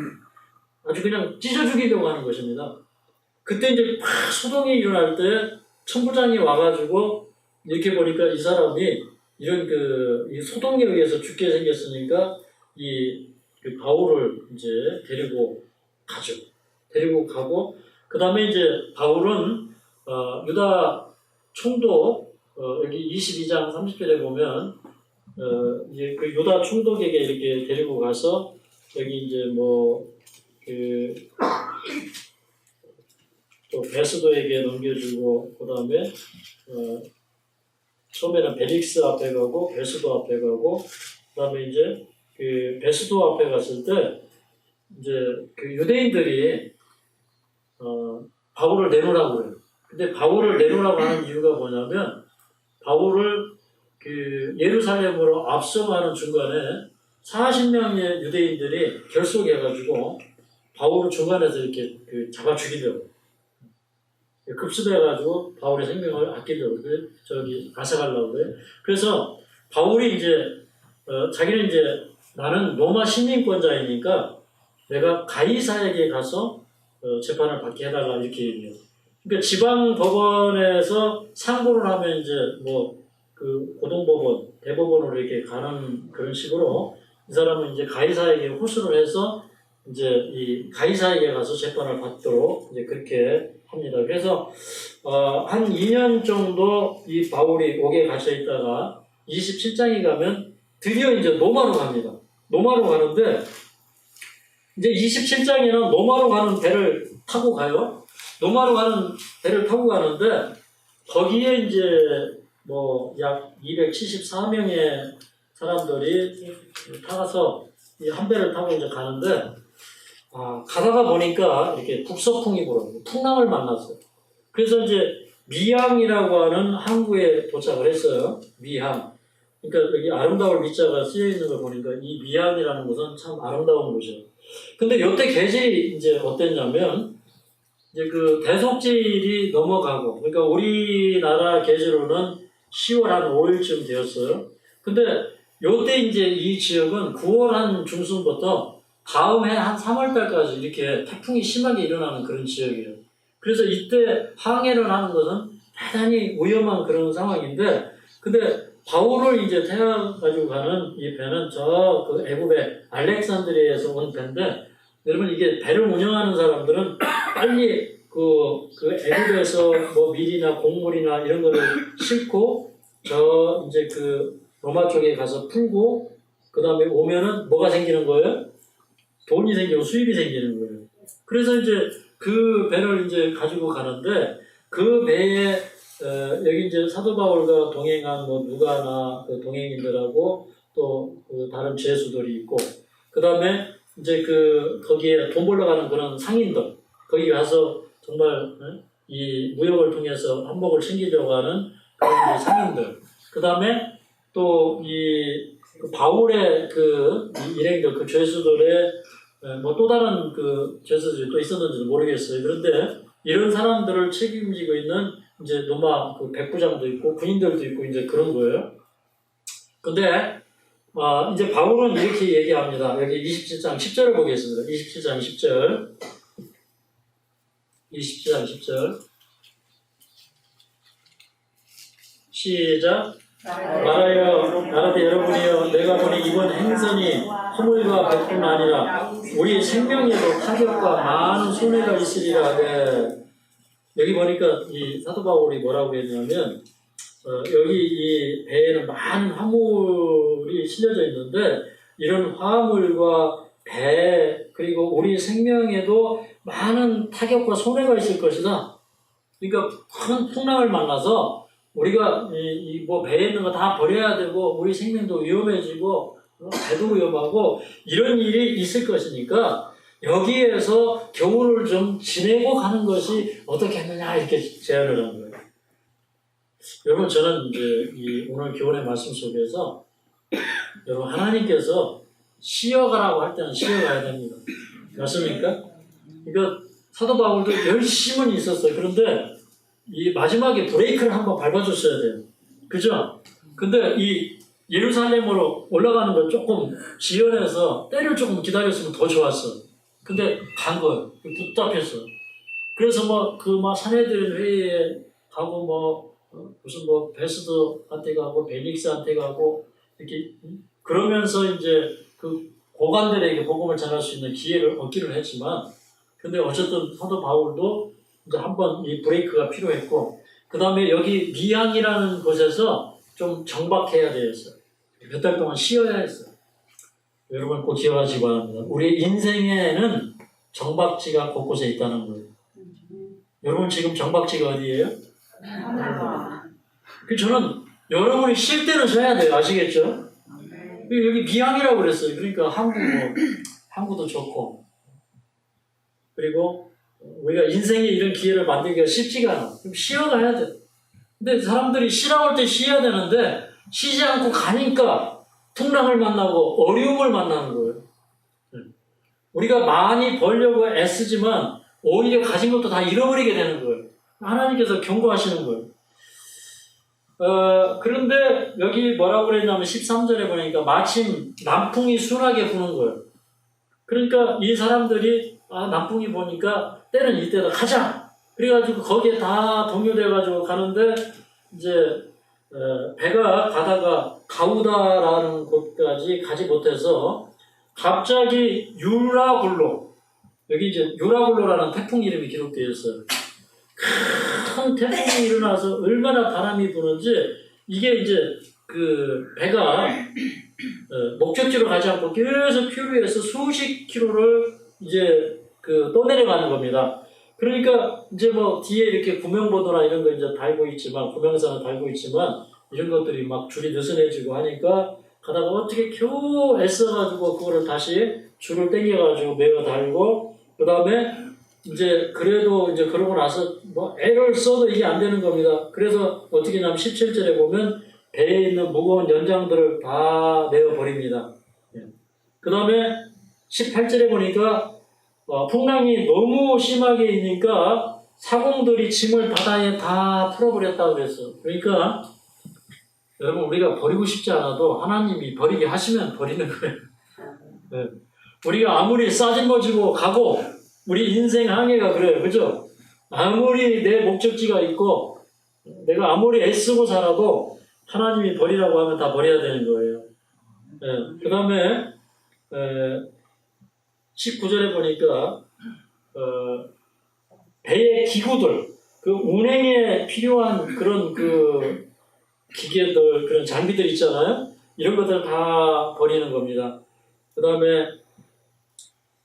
아주 그냥 찢어 죽이려고 하는 것입니다. 그때 이제 막 소동이 일어날 때 천부장이 와가지고 이렇게 보니까 이 사람이 이런 이 소동에 의해서 죽게 생겼으니까 그 바울을 이제 데리고 가죠. 데리고 가고 그 다음에 이제 바울은 유다 총독 여기 22장 30절에 보면 이제 그 유다 총독에게 이렇게 데리고 가서 여기 이제 또 베스도에게 넘겨주고 그 다음에 처음에는 벨릭스 앞에 가고 베스도 앞에 가고 그 다음에 이제 그 베스도 앞에 갔을 때 이제 그 유대인들이 바울을 내놓으라고 그래요. 근데 바울을 내놓으라고 하는 이유가 뭐냐면 바울을 그 예루살렘으로 앞서가는 중간에 40명의 유대인들이 결속해가지고 바울을 중간에서 이렇게 잡아 죽이려고 급습해가지고 바울의 생명을 아끼려고 앗아가려고 그래요. 그래서 바울이 이제 자기는 이제 나는 로마 시민권자이니까 내가 가이사에게 가서 재판을 받게 해달라 이렇게 얘기해요. 그러니까 지방 법원에서 상고를 하면 이제 그 고등법원, 대법원으로 이렇게 가는 그런 식으로 이 사람은 이제 가이사에게 호소를 해서 이제 이 가이사에게 가서 재판을 받도록 이제 그렇게 합니다. 그래서 한 2년 정도 이 바울이 옥에 갇혀 있다가 27장에 가면 드디어 이제 로마로 갑니다. 로마로 가는데 이제 27장에는 로마로 가는 배를 타고 가요. 로마로 가는 배를 타고 가는데 거기에 이제 약 274명의 사람들이 타서 이 한 배를 타고 이제 가는데 가다가 보니까 이렇게 북서풍이 불어요. 풍랑을 만났어요. 그래서 이제 미항이라고 하는 항구에 도착을 했어요. 미항. 그러니까 여기 아름다울 미자가 쓰여 있는 걸 보니까 이 미항이라는 곳은 참 아름다운 곳이에요. 근데 이때 계절이 이제 어땠냐면 이제 그 대속제일이 넘어가고 그러니까 우리나라 계절로는 10월 한 5일쯤 되었어요. 근데 요때 이제 이 지역은 9월 한 중순부터 다음 해 한 3월 달까지 이렇게 태풍이 심하게 일어나는 그런 지역이에요. 그래서 이때 항해를 하는 것은 대단히 위험한 그런 상황인데 근데 바울을 이제 태워가지고 가는 이 배는 그 애굽의 알렉산드리아에서 온 배인데 여러분 이게 배를 운영하는 사람들은 빨리 그 애굽에서 밀이나 곡물이나 이런 거를 싣고 이제 그 로마 쪽에 가서 풀고 그 다음에 오면은 뭐가 생기는 거예요? 돈이 생기고 수입이 생기는 거예요. 그래서 이제 그 배를 이제 가지고 가는데 그 배에 여기 이제 사도 바울과 동행한 누가나 그 동행인들하고 또 그 다른 죄수들이 있고 그 다음에 이제 거기에 돈 벌러 가는 그런 상인들 거기 가서 정말 이 무역을 통해서 한몫을 챙기려고 하는 그런 상인들 그 다음에 또 이 바울의 이 일행들 그 죄수들의 또 다른 그 죄수들이 또 있었는지도 모르겠어요. 그런데 이런 사람들을 책임지고 있는 이제 로마 그 백부장도 있고 군인들도 있고 이제 그런 거예요. 근데 이제 바울은 이렇게 얘기합니다. 여기 27장 10절을 보겠습니다. 27장 10절. 27장 10절. 시작. 말하되 여러분이여 내가 보니 이번 행선이 허물과 백뿐 아니라 우리 생명에도 타격과 많은 손해가 있으리라 하되 여기 보니까 이 사도 바울이 뭐라고 했냐면 여기 이 배에는 많은 화물이 실려져 있는데 이런 화물과 배 그리고 우리 생명에도 많은 타격과 손해가 있을 것이다. 그러니까 큰 풍랑을 만나서 우리가 배에 있는 거 다 버려야 되고 우리 생명도 위험해지고 배도 위험하고 이런 일이 있을 것이니까 여기에서 겨울을 좀 지내고 가는 것이 어떻겠느냐 이렇게 제안을 한 거예요. 여러분 저는 이제 오늘 교훈의 말씀 속에서 여러분 하나님께서 쉬어가라고 할 때는 쉬어가야 됩니다. 맞습니까? 그러니까 사도 바울도 열심은 있었어요. 그런데 이 마지막에 브레이크를 한번 밟아줬어야 돼요. 그죠? 근데 이 예루살렘으로 올라가는 걸 조금 지연해서 때를 조금 기다렸으면 더 좋았어. 근데 간 거예요. 붙잡혔어. 그래서 막 산헤드린 회의에 가고 무슨 베스도한테 가고 벨릭스한테 가고 이렇게 그러면서 이제 그 고관들에게 복음을 전할 수 있는 기회를 얻기를 했지만, 근데 어쨌든 사도 바울도 이제 한번 이 브레이크가 필요했고, 그 다음에 여기 미항이라는 곳에서 좀 정박해야 되었어요. 몇 달 동안 쉬어야 했어요. 여러분 꼭 기억하시기 바랍니다. 우리 인생에는 정박지가 곳곳에 있다는 거예요. 여러분 지금 정박지가 어디예요? 저는 여러분이 쉴 때는 쉬어야 돼요. 아시겠죠? 여기 미항이라고 그랬어요. 그러니까 항구도 좋고, 그리고 우리가 인생에 이런 기회를 만들기가 쉽지가 않아. 그럼 쉬어가야 돼. 근데 사람들이 쉬라고 할 때 쉬어야 되는데 쉬지 않고 가니까 풍랑을 만나고 어려움을 만나는 거예요. 우리가 많이 벌려고 애쓰지만 오히려 가진 것도 다 잃어버리게 되는 거예요. 하나님께서 경고하시는 거예요. 그런데 여기 뭐라고 그랬냐면 13절에 보니까 마침 남풍이 순하게 부는 거예요. 그러니까 이 사람들이 남풍이 보니까 때는 이때다 가자. 그래가지고 거기에 다 동요돼가지고 가는데 이제 배가 가다가 가우다라는 곳까지 가지 못해서 갑자기 유라굴로, 여기 이제 유라굴로라는 태풍 이름이 기록되어 있어요. 큰 태풍이 일어나서 얼마나 바람이 부는지, 이게 이제 그 배가 목적지로 가지 않고 계속 퓨리에서 수십 킬로를 이제 떠내려가는 겁니다. 그러니까 이제 뒤에 이렇게 구명보도나 이런 거 이제 달고 있지만, 구명선을 달고 있지만, 이런 것들이 막 줄이 느슨해지고 하니까 가다가 어떻게 겨우 애써가지고 그거를 다시 줄을 당겨가지고 메어 달고, 그 다음에 이제 그래도 이제 그러고 나서 애를 써도 이게 안 되는 겁니다. 그래서 어떻게 하냐면 17절에 보면 배에 있는 무거운 연장들을 다 내어버립니다. 그 다음에 18절에 보니까 풍랑이 너무 심하게 이니까 사공들이 짐을 바다에 다 풀어버렸다고 그랬어. 그러니까 여러분, 우리가 버리고 싶지 않아도 하나님이 버리게 하시면 버리는 거예요. 네. 우리가 아무리 싸질머지고 가고, 우리 인생 항해가 그래요. 그죠? 아무리 내 목적지가 있고 내가 아무리 애쓰고 살아도 하나님이 버리라고 하면 다 버려야 되는 거예요. 네. 그 다음에 19절에 보니까 배의 기구들, 그 운행에 필요한 그런 기계들, 그런 장비들 있잖아요. 이런 것들 다 버리는 겁니다. 그 다음에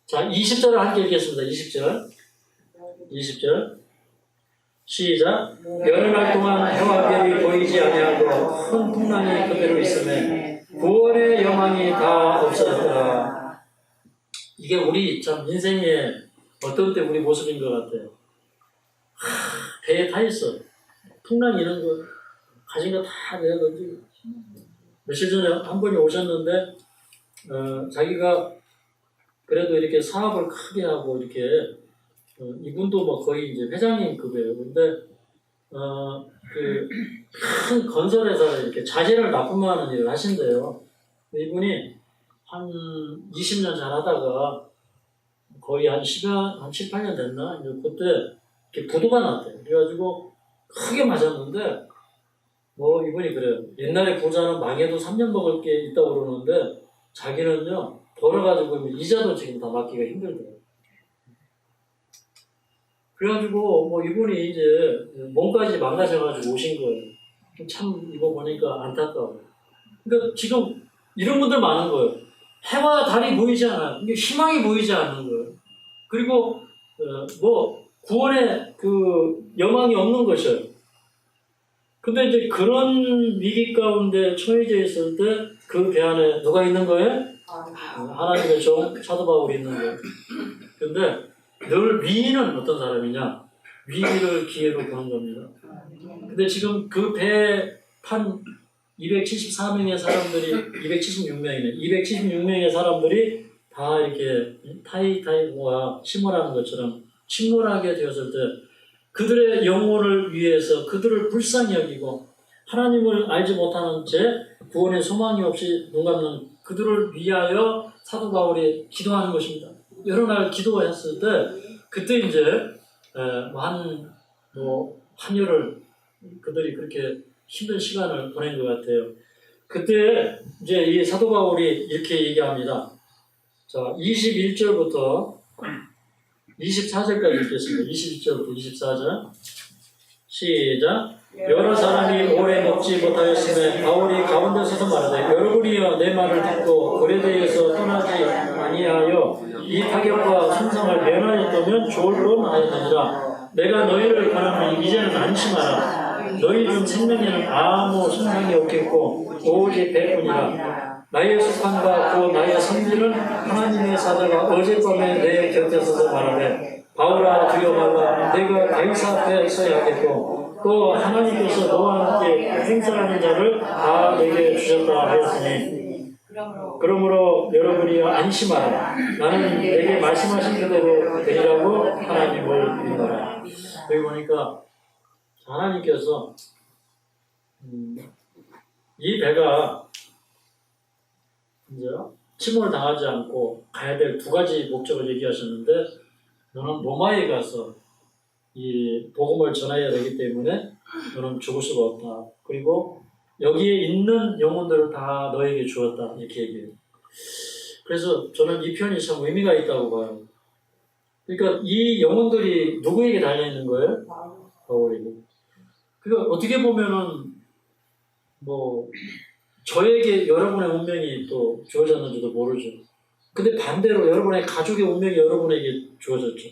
자, 20절을 함께 읽겠습니다. 20절 시작. 여러 날 동안 해와 별이 보이지 아니하고 큰 풍랑이 그대로 있음에 구원의 영광이 다 없어졌더라. 이게 우리 참 인생의 어떤 때 우리 모습인 것 같아요. 배에 타 있어. 풍랑 이런 거 가진 거 다 내가 던지고. 며칠 전에 한 분이 오셨는데 자기가 그래도 이렇게 사업을 크게 하고 이렇게 이분도 거의 이제 회장님급이에요. 근데 큰 건설회사에 이렇게 자재를 납품하는 일을 하신대요. 이분이 한 20년 잘하다가 거의 한 7, 8년 됐나? 이제 그때 이렇게 부도가 났대요. 그래가지고 크게 맞았는데 이분이 그래요. 옛날에 부자는 망해도 3년 먹을 게 있다고 그러는데 자기는요 벌어가지고 이자도 지금 다 받기가 힘들대요. 그래가지고 이분이 이제 몸까지 망가져가지고 오신 거예요. 참 이거 보니까 안타까워요. 그러니까 지금 이런 분들 많은 거예요. 해와 달이 보이지 않아요. 이게 희망이 보이지 않는 거예요. 그리고 구원의 영광이 없는 것이에요. 근데 이제 그런 위기 가운데 처해져 있을 때 그 배 안에 누가 있는 거예요? 하나님의 종 사도 바울이 있는 거예요. 근데 늘 위기는 어떤 사람이냐? 위기를 기회로 보는 겁니다. 근데 지금 그 배 탄 274명의 사람들이 276명의 사람들이 다 이렇게 타이타이와 침몰하는 것처럼 침몰하게 되었을 때 그들의 영혼을 위해서 그들을 불쌍히 여기고 하나님을 알지 못하는 채 구원의 소망이 없이 눈 감는 그들을 위하여 사도 바울이 기도하는 것입니다. 여러 날 기도했을 때 그때 이제 한여를 그들이 그렇게 힘든 시간을 보낸 것 같아요. 그때 이제 이 사도 바울이 이렇게 얘기합니다. 자, 21절부터 24절까지 읽겠습니다. 21절부터 24절 시작. 여러 사람이 오래 먹지 못하였음에 바울이 가운데 서서 말하되 여러분이여 내 말을 듣고 그레데에서 떠나지 아니하여 이 타격과 손상을 면하였다면 좋을 뻔하였느니라. 내가 너희를 바라면 이제는 안심하라. 너희 중 생명에는 아무 손상이 없겠고 오직 배뿐이라. 나의 속함과 그 나의 성질은 하나님의 사자가 어젯밤에 내 곁에 서서 말하되 바울아 두려워 말라. 내가 가이사 앞에 서야겠고 또 하나님께서 너와 함께 행사하는 자를 다 내게 주셨다 하였으니 그러므로 여러분이 안심하라. 나는 내게 말씀하신 그대로 되리라고 하나님을 믿노라. 여기 보니까 하나님께서 이 배가 이제 침몰 당하지 않고 가야 될 두 가지 목적을 얘기하셨는데 너는 로마에 가서 이 복음을 전해야 되기 때문에 너는 죽을 수가 없다. 그리고 여기에 있는 영혼들을 다 너에게 주었다. 이렇게 얘기해요. 그래서 저는 이 표현이 참 의미가 있다고 봐요. 그러니까 이 영혼들이 누구에게 달려있는 거예요? 바울에게. 그러니까 어떻게 보면은 저에게 여러분의 운명이 또 주어졌는지도 모르죠. 근데 반대로 여러분의 가족의 운명이 여러분에게 주어졌죠.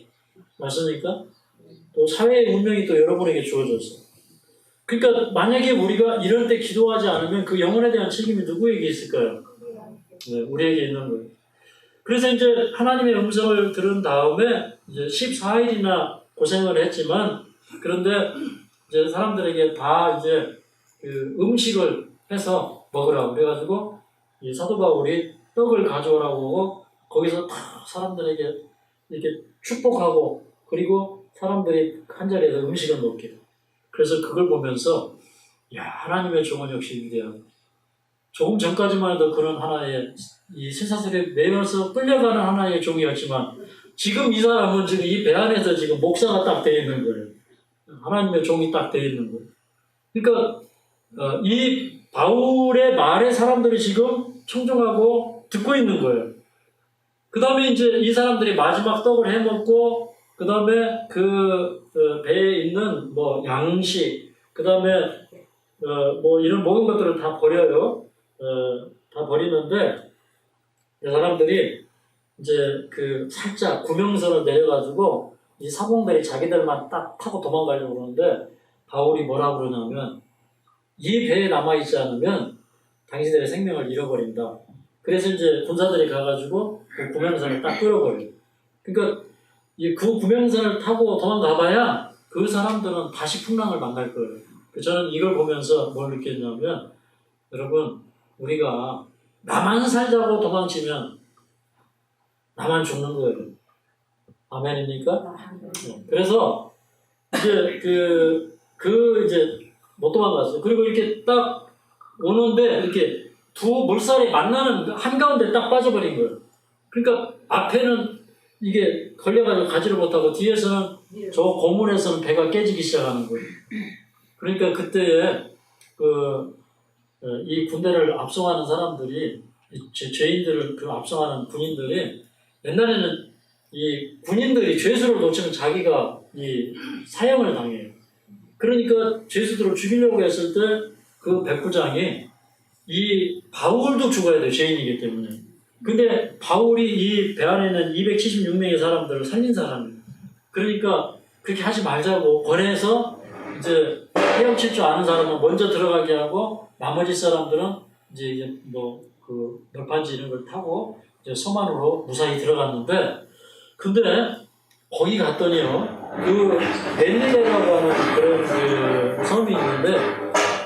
맞습니까? 또 사회의 운명이 또 여러분에게 주어졌어. 그러니까 만약에 우리가 이럴 때 기도하지 않으면 그 영혼에 대한 책임이 누구에게 있을까요? 네, 우리에게 있는 거예요. 그래서 이제 하나님의 음성을 들은 다음에 이제 14일이나 고생을 했지만 그런데 이제 사람들에게 다 이제 그 음식을 해서 먹으라고 그래가지고 이 사도 바울이 떡을 가져오라고 하고 거기서 다 사람들에게 이렇게 축복하고 그리고 사람들이 한 자리에서 음식을 먹게 돼요. 그래서 그걸 보면서 야 하나님의 종은 역시 위대하다. 조금 전까지만 해도 그런 하나의 이 쇠사슬에 매여서 끌려가는 하나의 종이었지만 지금 이 사람은 지금 이 배 안에서 지금 목사가 딱 되어 있는 거예요. 하나님의 종이 딱 되어 있는 거예요. 그러니까 이 바울의 말에 사람들이 지금 청종하고 듣고 있는 거예요. 그 다음에 이제 이 사람들이 마지막 떡을 해먹고 그 다음에 배에 있는 양식, 그 다음에 이런 먹은 것들을 다 버려요. 다 버리는데 이 사람들이 이제 살짝 구명선을 내려가지고 이 사봉들이 자기들만 딱 타고 도망가려고 그러는데 바울이 뭐라고 그러냐면 이 배에 남아있지 않으면 당신들의 생명을 잃어버린다. 그래서 이제 군사들이 가가지고 그 구명선을 딱 끌어버려요. 그러니까 그 구명선을 타고 도망가봐야 그 사람들은 다시 풍랑을 만날 거예요. 저는 이걸 보면서 뭘 느꼈냐면 여러분 우리가 나만 살자고 도망치면 나만 죽는 거예요. 아멘입니까? 네. 그래서 이제 이제 못 도망갔어요. 그리고 이렇게 딱 오는데 이렇게 두 물살이 만나는 한가운데 딱 빠져버린 거예요. 그러니까 앞에는 이게 걸려가지고 가지를 못하고 뒤에서는 저 고문에서는 배가 깨지기 시작하는 거예요. 그러니까 그때에 이 군대를 압송하는 사람들이 죄인들을 압송하는 군인들이 옛날에는 이 군인들이 죄수를 놓치면 자기가 이 사형을 당해요. 그러니까 죄수들을 죽이려고 했을 때 그 백부장이 이 바울도 죽어야 돼요. 죄인이기 때문에. 근데 바울이 이 배 안에 있는 276명의 사람들을 살린 사람이에요. 그러니까 그렇게 하지 말자고 권해서 이제 헤엄칠 줄 아는 사람은 먼저 들어가게 하고 나머지 사람들은 이제 널판지 이런 걸 타고 이제 섬 안으로 무사히 들어갔는데 근데 거기 갔더니요 멜리데라고 하는 그런 섬이 있는데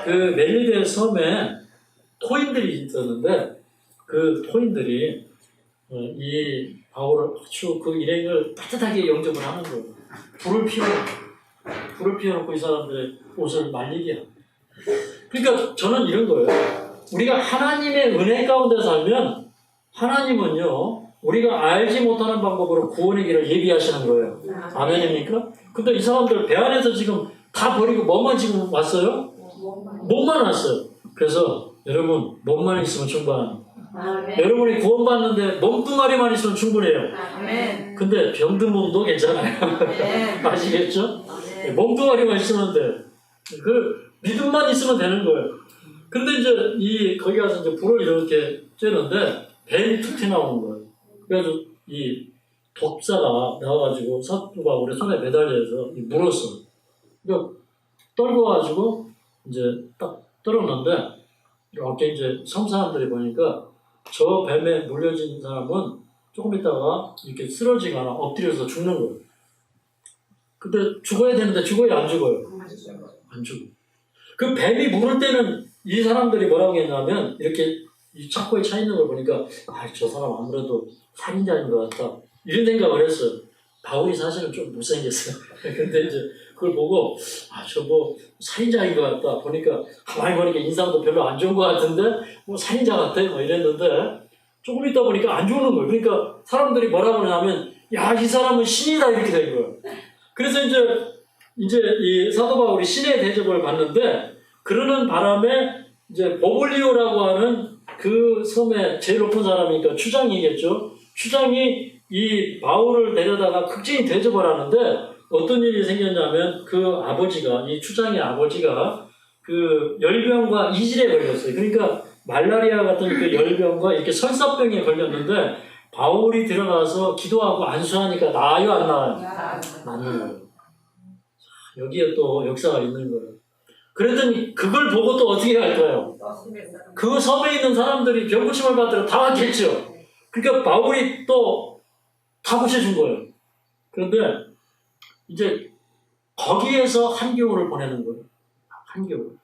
그 멜리데 섬에 토인들이 있었는데 그 토인들이 이 바울을 아주 그 일행을 따뜻하게 영접을 하는 거예요. 불을 피워놓고 이 사람들의 옷을 말리게 합니다. 그러니까 저는 이런 거예요. 우리가 하나님의 은혜 가운데 살면 하나님은요, 우리가 알지 못하는 방법으로 구원의 길을 예비하시는 거예요. 아멘입니까? 근데 이 사람들 배 안에서 지금 다 버리고 뭐만 지금 왔어요? 몸만 왔어요. 그래서 여러분, 몸만 있으면 충분합니다. 여러분이 구원받는데 몸뚱아리만 있으면 충분해요. 근데 병든 몸도 괜찮아요. 아시겠죠? 몸뚱아리만 있으면 돼. 그 믿음만 있으면 되는 거예요. 근데 이제 거기 가서 이제 불을 이렇게 쬐는데 뱀이 툭 튀어나오는 거예요. 그래가지고 이 독사가 나와가지고 사또가 우리 손에 매달려서 물었어. 그러니까 떨궈가지고 이제 딱 떨었는데 이렇게 이제 섬 사람들이 보니까 저 뱀에 물려진 사람은 조금 있다가 이렇게 쓰러지거나 엎드려서 죽는 거예요. 근데 죽어야 되는데 죽어야 안 죽어요. 안 죽어. 그 뱀이 물을 때는 이 사람들이 뭐라고 했냐면 이렇게 이 창고에 차 있는 걸 보니까 저 사람 아무래도 살인자인 것 같다. 이런 생각을 했어요. 바울이 사실은 좀 못생겼어요. 근데 이제 그걸 보고 저 뭐 살인자인 것 같다. 보니까 가만히 보니까 인상도 별로 안 좋은 것 같은데 뭐 살인자 같아. 뭐 이랬는데 조금 있다 보니까 안 죽는 거예요. 그러니까 사람들이 뭐라고 하냐면 이 사람은 신이다 이렇게 된 거예요. 그래서 이제 이 사도 바울이 신의 대접을 받는데 그러는 바람에 이제 보블리오라고 하는 그 섬의 제일 높은 사람이니까 추장이겠죠. 추장이 이 바울을 데려다가 극진히 대접을 하는데 어떤 일이 생겼냐면 그 아버지가, 이 추장의 아버지가 그 열병과 이질에 걸렸어요. 그러니까 말라리아 같은 그 열병과 이렇게 설사병에 걸렸는데 바울이 들어가서 기도하고 안수하니까 나아요, 안 나아요? 낫는 거예요. 여기에 또 역사가 있는 거예요. 그랬더니 그걸 보고 또 어떻게 할까요? 그 섬에 있는 사람들이 병고침을 받으러 다 왔겠죠. 그러니까 바울이 또 다 고쳐준 거예요. 그런데 이제 거기에서 한겨울을 보내는 거예요. 한겨울.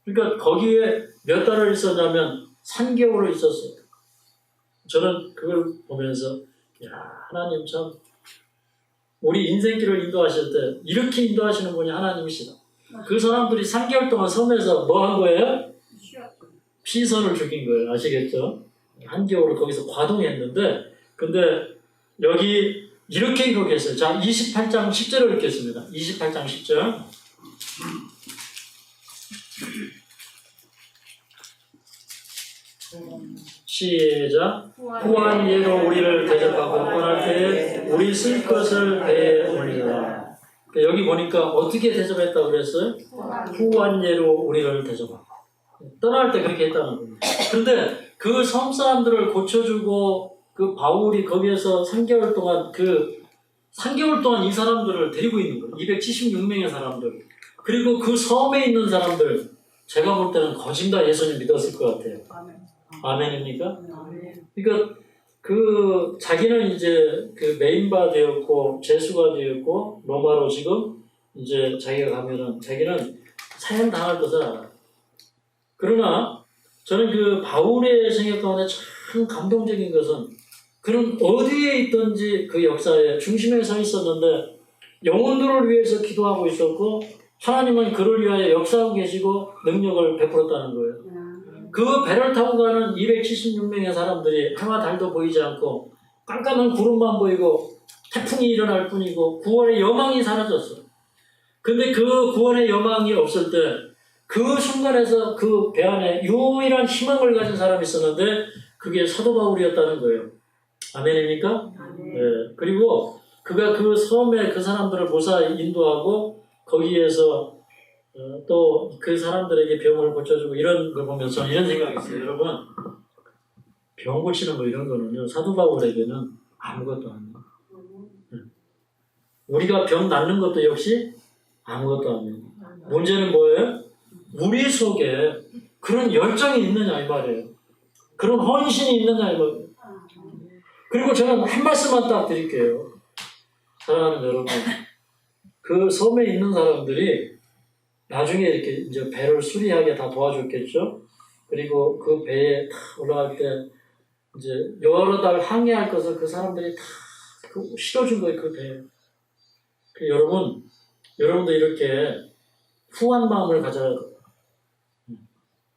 그러니까 거기에 몇 달을 있었냐면 3개월을 있었어요. 저는 그걸 보면서 하나님 참 우리 인생길을 인도하실 때 이렇게 인도하시는 분이 하나님이시다. 그 사람들이 3개월 동안 섬에서 뭐 한 거예요? 피선을 죽인 거예요. 아시겠죠? 한겨울을 거기서 과동했는데 근데 여기 이렇게 기록했어요. 자, 28장 10절을 읽겠습니다. 28장 10절. 시작. 후한 예로 우리를 대접하고 떠날 때에 우리 쓸 것을 배에 올리라. 여기 보니까 어떻게 대접했다고 그랬어요? 후한 예로 우리를 대접하고. 떠날 때 그렇게 했다는 겁니다. 그런데 그 섬 사람들을 고쳐주고 그 바울이 거기에서 3개월 동안 이 사람들을 데리고 있는 거예요. 276명의 사람들. 그리고 그 섬에 있는 사람들, 제가 볼 때는 거진 다 예수님 믿었을 것 같아요. 아멘입니까? 그러니까 자기는 이제 그 메인바 되었고 재수가 되었고 로마로 지금 이제 자기가 가면은 자기는 사형 당할 것을 알아요. 그러나 저는 그 바울의 생각 가운데 참 감동적인 것은 그는 어디에 있든지 그 역사의 중심에 서 있었는데 영혼들을 위해서 기도하고 있었고 하나님은 그를 위하여 역사하고 계시고 능력을 베풀었다는 거예요. 그 배를 타고 가는 276명의 사람들이 해와 달도 보이지 않고 깜깜한 구름만 보이고 태풍이 일어날 뿐이고 구원의 여망이 사라졌어. 근데 그 구원의 여망이 없을 때 그 순간에서 그 배 안에 유일한 희망을 가진 사람이 있었는데 그게 사도 바울이었다는 거예요. 아멘입니까? 네. 그리고 그가 그 섬에 그 사람들을 무사히 인도하고 거기에서 또 그 사람들에게 병을 고쳐주고 이런 걸 보면서 이런 생각이 있어요. 여러분, 병 고치는 거 이런 거는요, 사도 바울에게는 아무것도 아니에요. 우리가 병 낫는 것도 역시 아무것도 아니에요. 문제는 뭐예요? 우리 속에 그런 열정이 있느냐 이 말이에요. 그런 헌신이 있느냐 이 말이에요. 그리고 저는 한 말씀만 딱 드릴게요. 사랑하는 여러분, 그 섬에 있는 사람들이 나중에 이렇게 이제 배를 수리하게 다 도와줬겠죠. 그리고 그 배에 다 올라갈 때 이제 여러 달 항해할 것을 그 사람들이 다 실어준 거예요, 그 배에. 여러분도 이렇게 후한 마음을 가져야 돼요.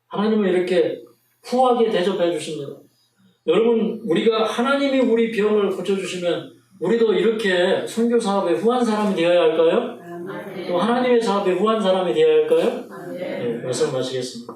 하나님은 이렇게 후하게 대접해 주십니다. 여러분, 우리가 하나님이 우리 병을 고쳐주시면 우리도 이렇게 선교 사업에 후한 사람이 되어야 할까요? 또 하나님의 사업에 후한 사람이 되어야 할까요? 네, 말씀 마치겠습니다.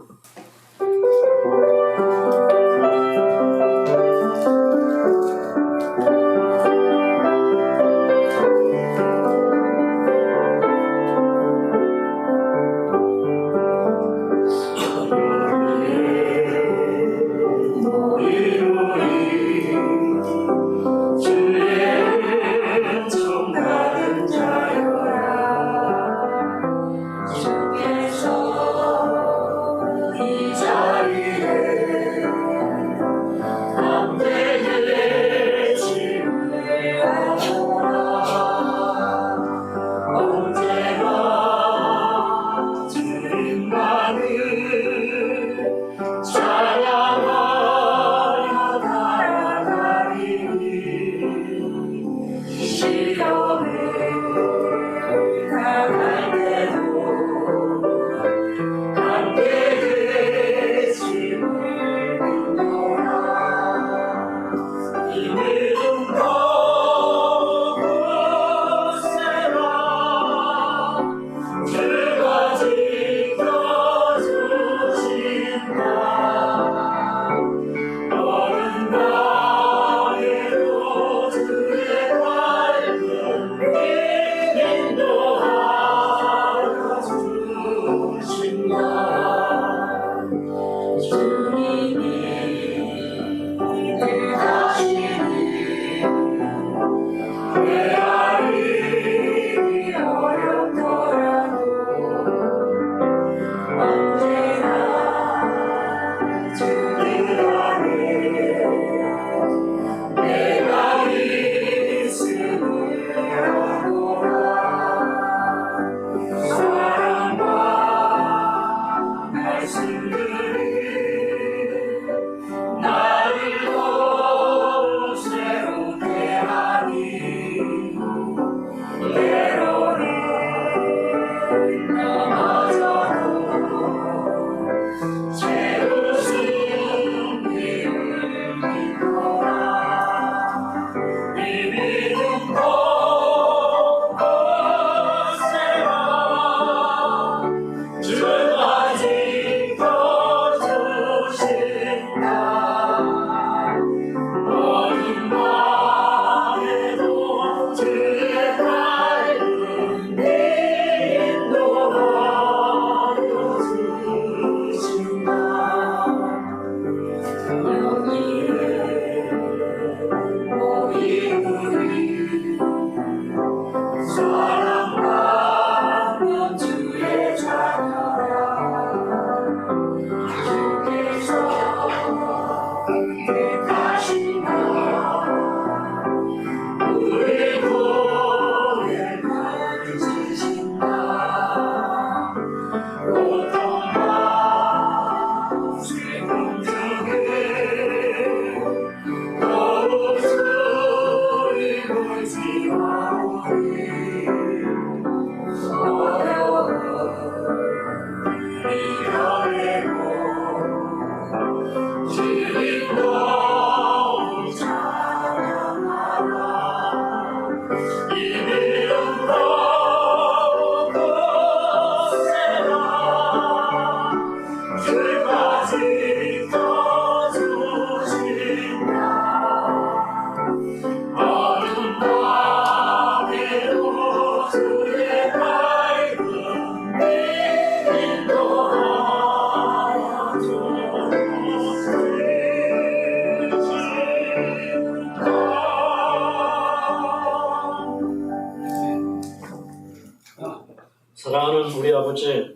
사랑하는 우리 아버지,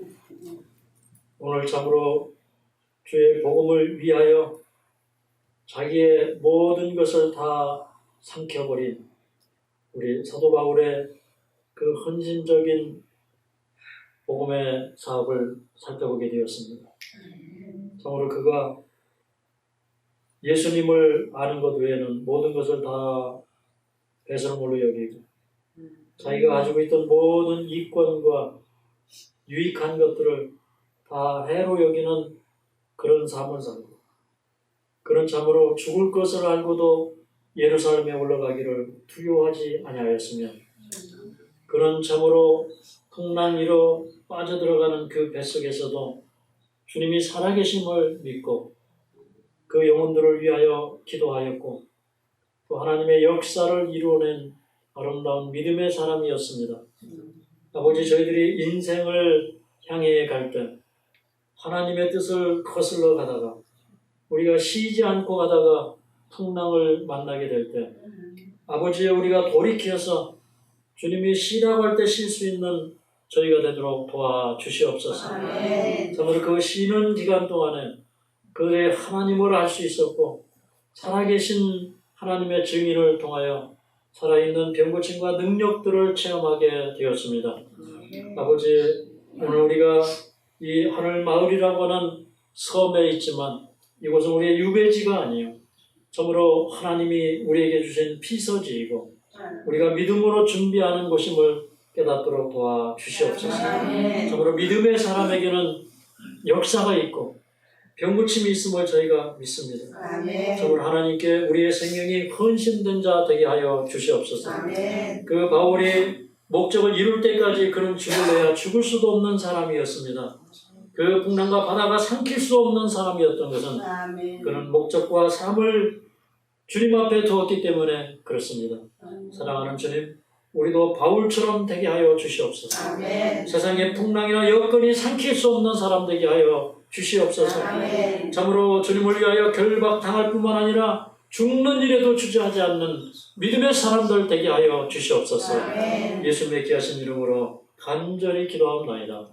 오늘 참으로 주의 복음을 위하여 자기의 모든 것을 다 삼켜버린 우리 사도 바울의 그 헌신적인 복음의 사업을 살펴보게 되었습니다. 참으로 그가 예수님을 아는 것 외에는 모든 것을 다 배설물로 여기고 자기가 가지고 있던 모든 이권과 유익한 것들을 다 해로 여기는 그런 삶을 살고 그는 참으로 죽을 것을 알고도 예루살렘에 올라가기를 두려워하지 아니하였으며 그는 참으로 풍랑이로 빠져들어가는 그 뱃속에서도 주님이 살아계심을 믿고 그 영혼들을 위하여 기도하였고 또 하나님의 역사를 이루어낸 아름다운 믿음의 사람이었습니다. 아버지, 저희들이 인생을 향해 갈 때 하나님의 뜻을 거슬러 가다가 우리가 쉬지 않고 가다가 풍랑을 만나게 될 때 아버지, 우리가 돌이켜서 주님이 쉬라고 할 때 쉴 수 있는 저희가 되도록 도와주시옵소서. 참으로 그 쉬는 기간 동안에 그의 하나님을 알 수 있었고 살아계신 하나님의 증인을 통하여 살아있는 병고침과 능력들을 체험하게 되었습니다. 아버지, 오늘 우리가 이 하늘마을이라고 하는 섬에 있지만 이곳은 우리의 유배지가 아니요 참으로 하나님이 우리에게 주신 피서지이고 우리가 믿음으로 준비하는 곳임을 깨닫도록 도와주시옵소서. 참으로 믿음의 사람에게는 역사가 있고 병고침이 있음을 저희가 믿습니다. 참으로 하나님께 우리의 생명이 헌신된 자 되게 하여 주시옵소서. 그 바울이 목적을 이룰 때까지 그는 죽을래야 죽을 수도 없는 사람이었습니다. 그 풍랑과 바다가 삼킬 수 없는 사람이었던 것은 그는 목적과 삶을 주님 앞에 두었기 때문에 그렇습니다. 사랑하는 주님, 우리도 바울처럼 되게 하여 주시옵소서. 세상의 풍랑이나 여건이 삼킬 수 없는 사람 되게 하여 주시옵소서. 참으로 주님을 위하여 결박당할 뿐만 아니라 죽는 일에도 주저하지 않는 믿음의 사람들 되게 하여 주시옵소서. 예수님의 귀하신 이름으로 간절히 기도하옵나이다.